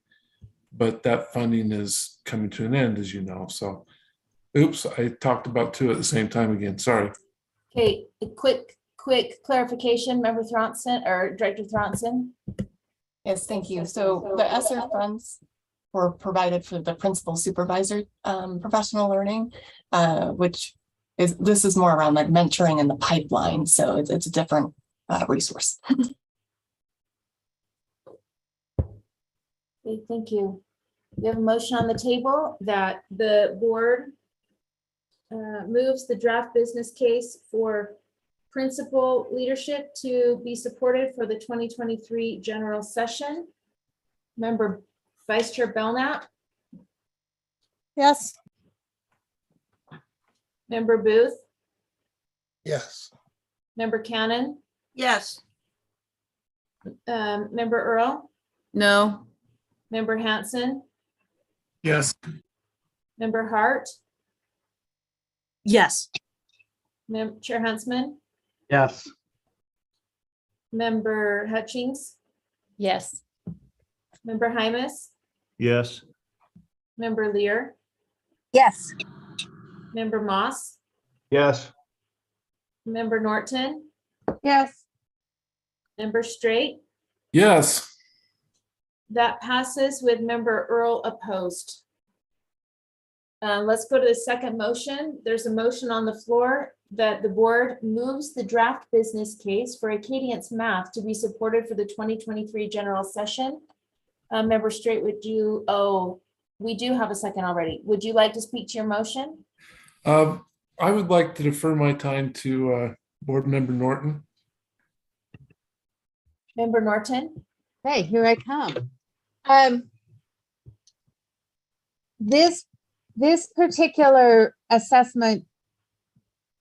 but that funding is coming to an end, as you know. So, oops, I talked about two at the same time again. Sorry. Okay, a quick clarification, Member Thronson or Director Thronson. Yes, thank you. So the ESSER funds were provided for the principal supervisor professional learning, which this is more around like mentoring in the pipeline. So it's a different resource. Okay, thank you. We have a motion on the table that the board moves the draft business case for principal leadership to be supported for the 2023 general session. Member Vice Chair Belknap. Yes. Member Booth. Yes. Member Cannon. Yes. Member Earl. No. Member Hanson. Yes. Member Hart. Yes. Chair Huntsman. Yes. Member Hutchings. Yes. Member Hymas. Yes. Member Lear. Yes. Member Moss. Yes. Member Norton. Yes. Member Straight. Yes. That passes with Member Earl opposed. Let's go to the second motion. There's a motion on the floor that the board moves the draft business case for Acadians math to be supported for the 2023 general session. Member Straight, we do have a second already. Would you like to speak to your motion? I would like to defer my time to Board Member Norton. Member Norton. Hey, here I come. This particular assessment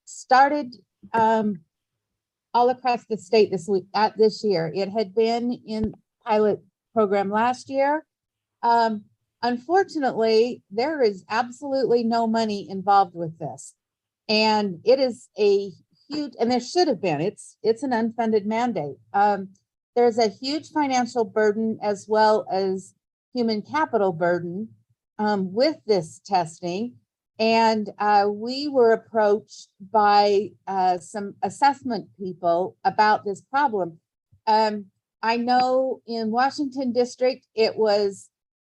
started all across the state this year. It had been in pilot program last year. Unfortunately, there is absolutely no money involved with this. And it is a huge, and there should have been, it's an unfunded mandate. There's a huge financial burden as well as human capital burden with this testing. And we were approached by some assessment people about this problem. I know in Washington District, it was,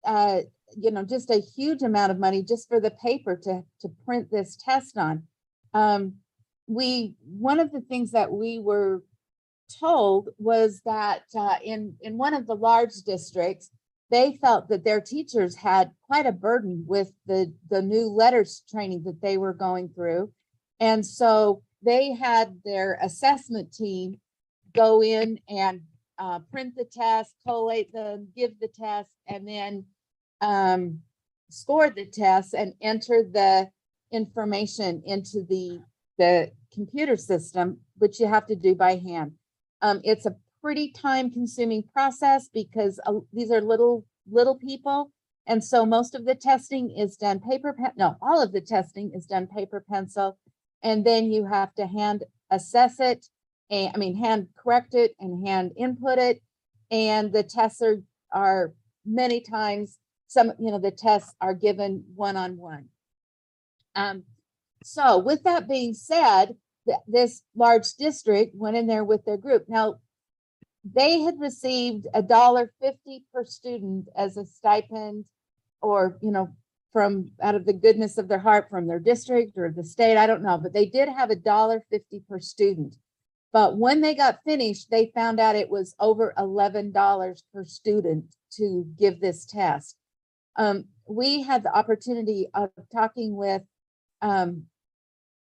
just a huge amount of money just for the paper to print this test on. One of the things that we were told was that in one of the large districts, they felt that their teachers had quite a burden with the new letters training that they were going through. And so they had their assessment team go in and print the test, collate them, give the test, and then score the test and enter the information into the computer system, which you have to do by hand. It's a pretty time-consuming process because these are little people, and so most of the testing is done all of the testing is done paper pencil, and then you have to hand assess it, hand correct it and hand input it, and the tests are many times the tests are given one-on-one. So with that being said, this large district went in there with their group. Now, they had received $1.50 per student as a stipend, or, from out of the goodness of their heart from their district or the state, I don't know, but they did have $1.50 per student. But when they got finished, they found out it was over $11 per student to give this test. We had the opportunity of talking with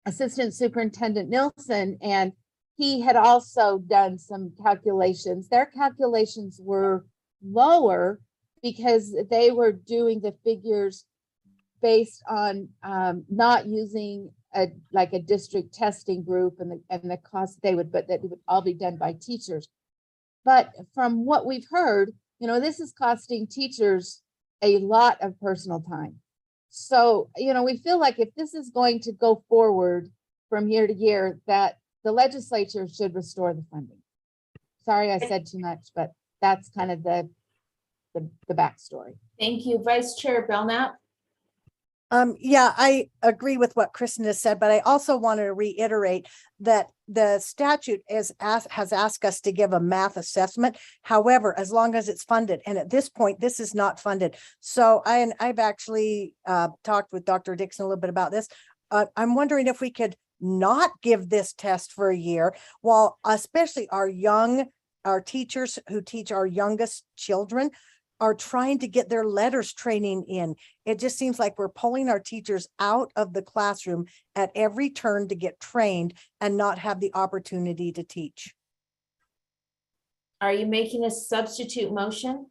Assistant Superintendent Nilsson, and he had also done some calculations. Their calculations were lower because they were doing the figures based on not using a district testing group and the cost but that it would all be done by teachers. But from what we've heard, this is costing teachers a lot of personal time. So, we feel like if this is going to go forward from year to year, that the legislature should restore the funding. Sorry, I said too much, but that's kind of the backstory. Thank you. Vice Chair Belknap. Yeah, I agree with what Kristen has said, but I also want to reiterate that the statute has asked us to give a math assessment. However, as long as it's funded, and at this point, this is not funded. So I've actually talked with Dr. Dixon a little bit about this. I'm wondering if we could not give this test for a year, while especially our teachers who teach our youngest children are trying to get their letters training in. It just seems like we're pulling our teachers out of the classroom at every turn to get trained and not have the opportunity to teach. Are you making a substitute motion?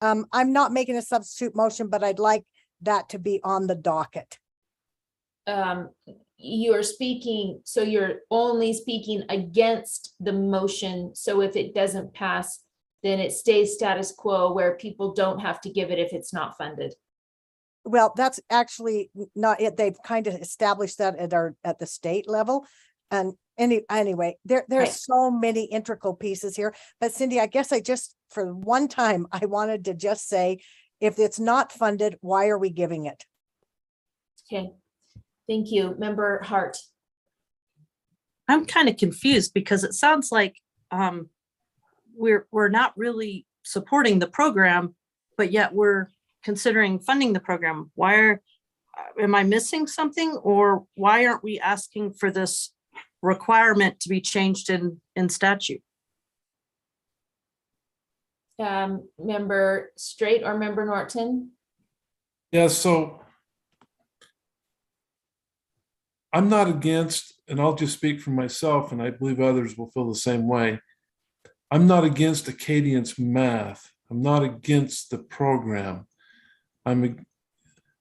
I'm not making a substitute motion, but I'd like that to be on the docket. You're speaking, so you're only speaking against the motion. So if it doesn't pass, then it stays status quo where people don't have to give it if it's not funded. Well, that's actually not it. They've kind of established that at the state level. And anyway, there's Right. so many integral pieces here. But Cindy, I guess for one time, I wanted to just say, if it's not funded, why are we giving it? Okay, thank you. Member Hart. I'm kind of confused because it sounds like we're not really supporting the program, but yet we're considering funding the program. Am I missing something, or why aren't we asking for this requirement to be changed in statute? Member Straight or Member Norton? Yeah, so I'm not against, and I'll just speak for myself, and I believe others will feel the same way. I'm not against Acadian's math. I'm not against the program. I'm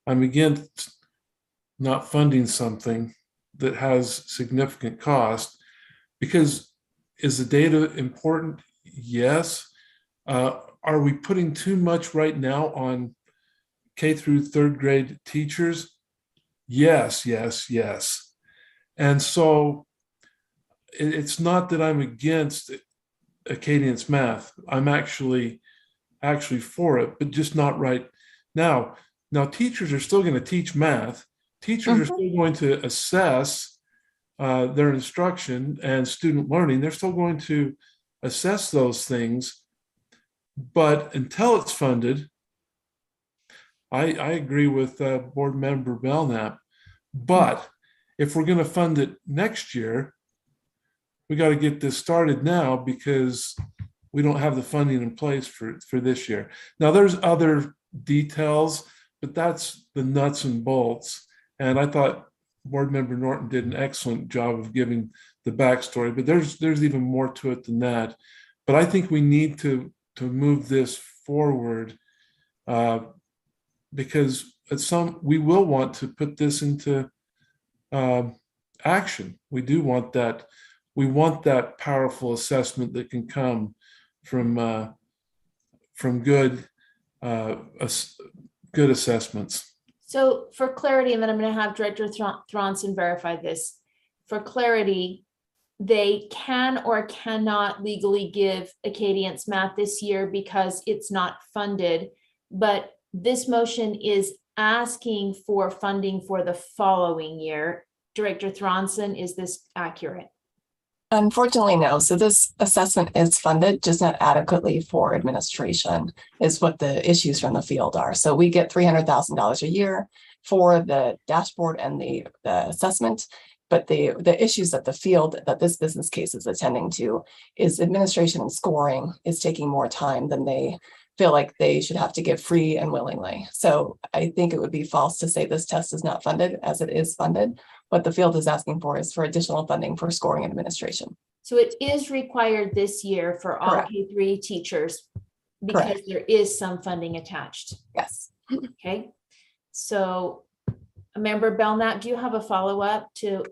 against not funding something that has significant cost, because is the data important? Yes. Are we putting too much right now on K through third grade teachers? Yes. And so it's not that I'm against Acadian's math. I'm actually for it, but just not right now. Now, teachers are still going to teach math. Teachers are still going to assess their instruction and student learning. They're still going to assess those things. But until it's funded, I agree with Board Member Belknap. But if we're going to fund it next year, we got to get this started now, because we don't have the funding in place for this year. Now, there's other details, but that's the nuts and bolts. And I thought Board Member Norton did an excellent job of giving the backstory, but there's even more to it than that. But I think we need to move this forward, because we will want to put this into action. We do want that. We want that powerful assessment that can come from good assessments. So for clarity, and then I'm going to have Director Thronson verify this. For clarity, they can or cannot legally give Acadian's math this year because it's not funded, but this motion is asking for funding for the following year. Director Thronson, is this accurate? Unfortunately, no. So this assessment is funded, just not adequately for administration, is what the issues from the field are. So we get $300,000 a year for the dashboard and the assessment. But the issues that the field, that this business case is attending to, is administration and scoring is taking more time than they feel like they should have to give free and willingly. So I think it would be false to say this test is not funded, as it is funded. What the field is asking for is for additional funding for scoring and administration. So it is required this year for all Correct. K-3 teachers because Correct. there is some funding attached. Yes. Okay. So Member Belknap, do you have a follow-up to?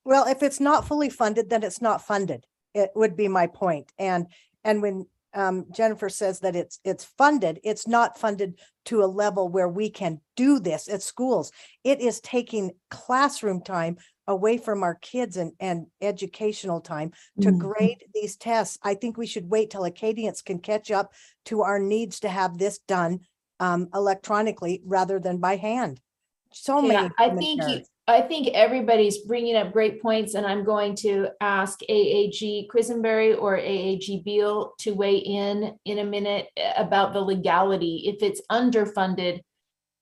Well, if it's not fully funded, then it's not funded. It would be my point. And when Jennifer says that it's funded, it's not funded to a level where we can do this at schools. It is taking classroom time away from our kids and educational time to grade these tests. I think we should wait till Acadians can catch up to our needs to have this done electronically rather than by hand. So many. I think everybody's bringing up great points, and I'm going to ask AAG Quisenberry or AAG Beal to weigh in a minute about the legality. If it's underfunded,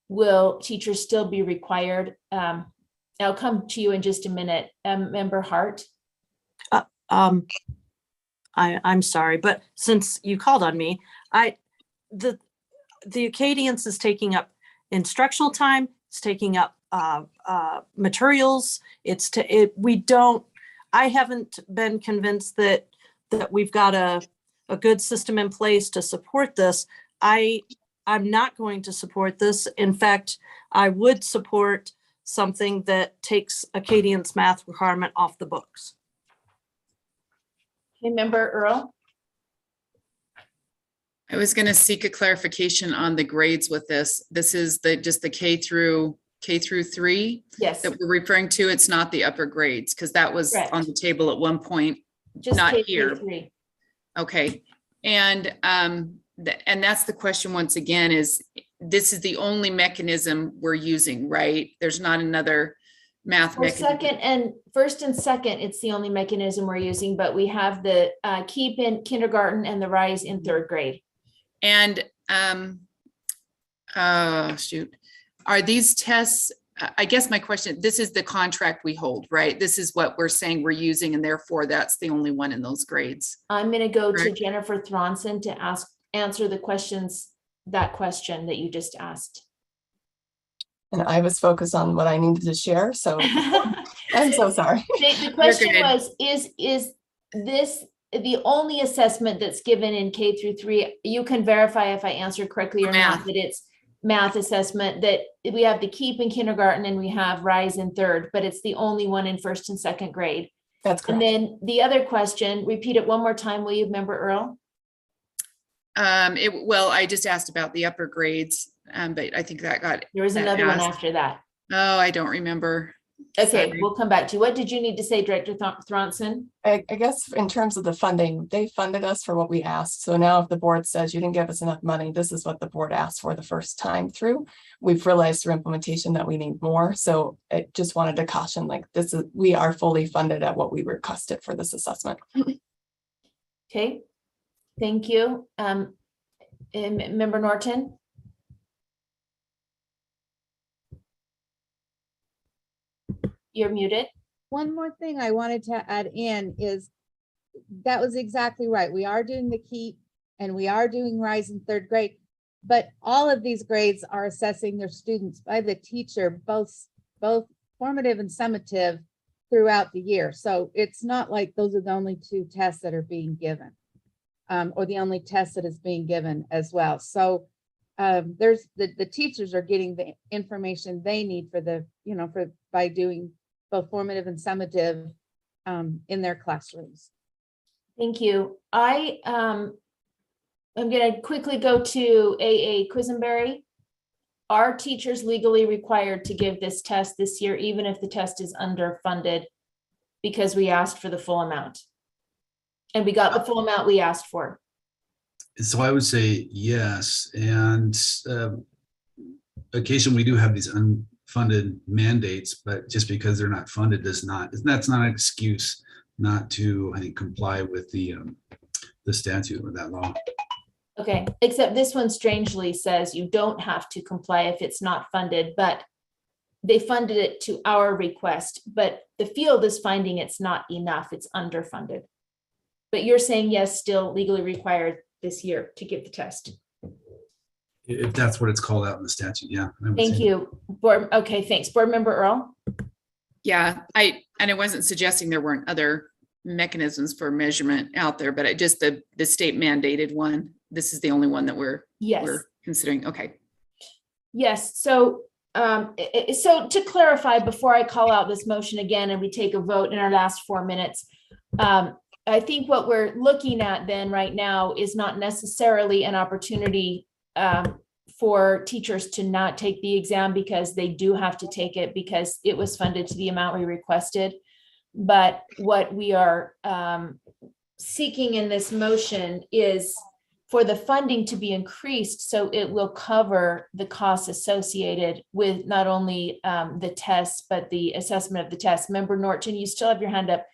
will teachers still be required? I'll come to you in just a minute. Member Hart. I'm sorry, but since you called on me, the Acadians is taking up instructional time. It's taking up materials. I haven't been convinced that we've got a good system in place to support this. I'm not going to support this. In fact, I would support something that takes Acadians' math requirement off the books. Okay, Member Earl. I was going to seek a clarification on the grades with this. This is just the K through 3. Yes. That we're referring to. It's not the upper grades, because that was Correct. on the table at one point. Just not K here. through 3. Okay. And that's the question once again, is this is the only mechanism we're using, right? There's not another math mechanism. First and second, it's the only mechanism we're using, but we have the keep in kindergarten and the rise in 3rd grade. And are these tests, I guess my question, this is the contract we hold, right? This is what we're saying we're using, and therefore that's the only one in those grades. I'm going to go to Jennifer Thronson to answer that question that you just asked. And I was focused on what I needed to share, so I'm so sorry. The question was, is this the only assessment that's given in K through 3? You can verify if I answered correctly or not, that it's math assessment, that we have the keep in kindergarten and we have rise in 3rd, but it's the only one in 1st and 2nd grade. That's correct. And then the other question, repeat it one more time, will you, Member Earl? Well, I just asked about the upper grades, but I think that got. There was another one after that. Oh, I don't remember. Okay, Sorry. we'll come back to you. What did you need to say, Director Thronson? I guess in terms of the funding, they funded us for what we asked. So now if the board says you didn't give us enough money, this is what the board asked for the first time through. We've realized through implementation that we need more. So I just wanted to caution, we are fully funded at what we requested for this assessment. Okay, thank you. Member Norton? You're muted. One more thing I wanted to add in is that was exactly right. We are doing the keep and we are doing rise in 3rd grade, but all of these grades are assessing their students by the teacher, both formative and summative throughout the year. So it's not like those are the only 2 tests that are being given, or the only test that is being given as well. So there's the teachers are getting the information they need by doing both formative and summative in their classrooms. Thank you. I'm going to quickly go to AA Quisenberry. Are teachers legally required to give this test this year, even if the test is underfunded, because we asked for the full amount? And we got the full amount we asked for. So I would say yes. And occasionally we do have these unfunded mandates, but just because they're not funded that's not an excuse not to, I think, comply with the statute or that law. Okay, except this one strangely says you don't have to comply if it's not funded, but they funded it to our request, but the field is finding it's not enough, it's underfunded. But you're saying yes, still legally required this year to give the test. If that's what it's called out in the statute, yeah. I would Thank say. you. Board, okay, thanks. Board Member Earl? Yeah, I wasn't suggesting there weren't other mechanisms for measurement out there, but I just, the state mandated one, this is the only one that we're considering. Okay. Yes, so so to clarify, before I call out this motion again and we take a vote in our last 4 minutes, I think what we're looking at then right now is not necessarily an opportunity for teachers to not take the exam, because they do have to take it because it was funded to the amount we requested. But what we are seeking in this motion is for the funding to be increased so it will cover the costs associated with not only the tests, but the assessment of the test. Member Norton, you still have your hand up.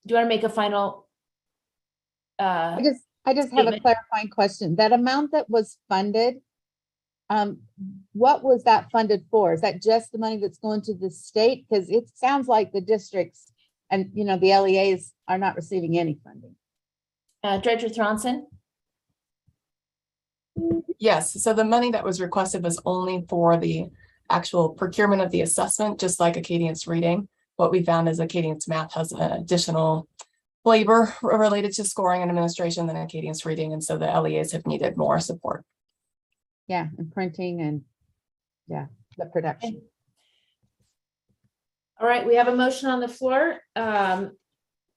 Do you want to make a final? I just have a statement? clarifying question. That amount that was funded, what was that funded for? Is that just the money that's going to the state? Because it sounds like the districts and, you know, the LEAs are not receiving any funding. Director Thronson? Yes, so the money that was requested was only for the actual procurement of the assessment, just like Acadience Reading. What we found is Acadience Math has an additional labor related to scoring and administration than Acadience Reading, and so the LEAs have needed more support. Yeah, and printing and the production. All right, we have a motion on the floor that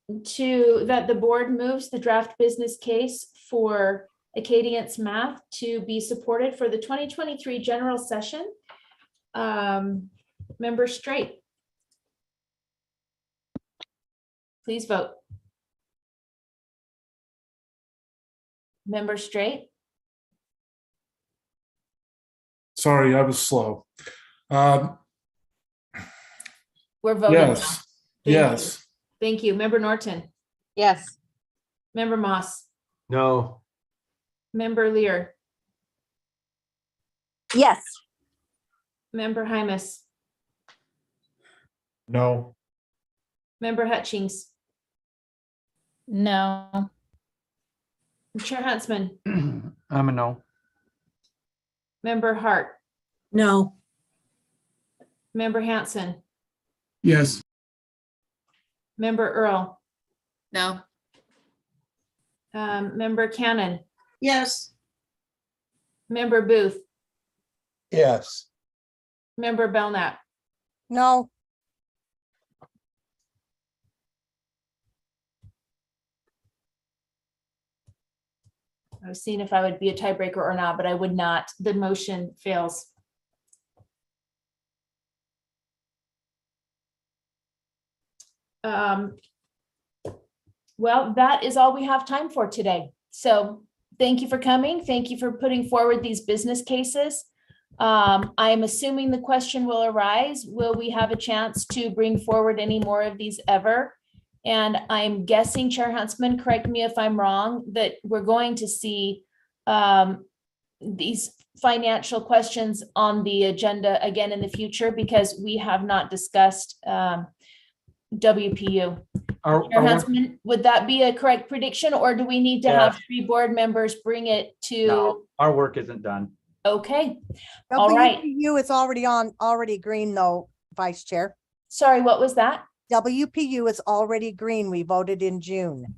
the board moves the draft business case for Acadience Math to be supported for the 2023 general session. Member Straight, please vote. Member Straight? Sorry, I was slow. We're voting. Yes, Thank yes. you. Thank you. Member Norton? Yes. Member Moss? No. Member Lear? Yes. Member Hymas? No. Member Hutchings? No. Chair Huntsman? I'm a no. Member Hart? No. Member Hanson? Yes. Member Earl? No. Member Cannon? Yes. Member Booth? Yes. Member Belknap? No. I was seeing if I would be a tiebreaker or not, but I would not. The motion fails. Well, that is all we have time for today. So thank you for coming. Thank you for putting forward these business cases. I am assuming the question will arise, will we have a chance to bring forward any more of these ever? And I'm guessing, Chair Huntsman, correct me if I'm wrong, that we're going to see these financial questions on the agenda again in the future, because we have not discussed WPU. Chair Huntsman, would that be a correct prediction, or do we need to have 3 board members bring it to? No, our work isn't done. Okay, all right. WPU is already green though, Vice Chair. Sorry, what was that? WPU is already green. We voted in June.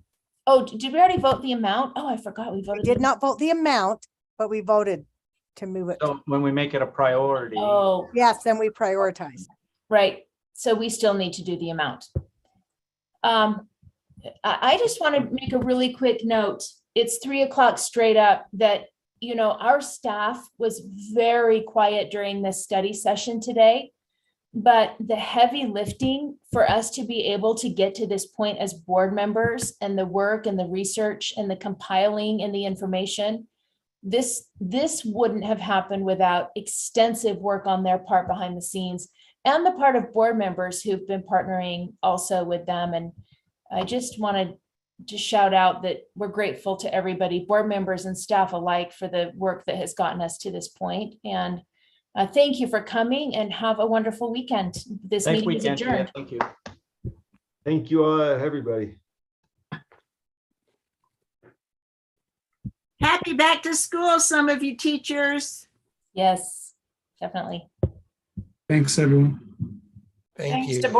Oh, did we already vote the amount? Oh, I forgot we voted. We did not vote the amount, but we voted to move it. So when we make it a priority. Oh, yes, then we prioritize. Right. So we still need to do the amount. I just want to make a really quick note. It's 3 o'clock straight up that, you know, our staff was very quiet during this study session today, but the heavy lifting for us to be able to get to this point as board members, and the work and the research and the compiling and the information, this wouldn't have happened without extensive work on their part behind the scenes, and the part of board members who've been partnering also with them. And I just wanted to shout out that we're grateful to everybody, board members and staff alike, for the work that has gotten us to this point. And thank you for coming, and have a wonderful weekend. This meeting is adjourned. Thank you. Thank you, everybody. Happy back to school, some of you teachers. Yes, definitely. Thanks, everyone. Thank Thanks you. to board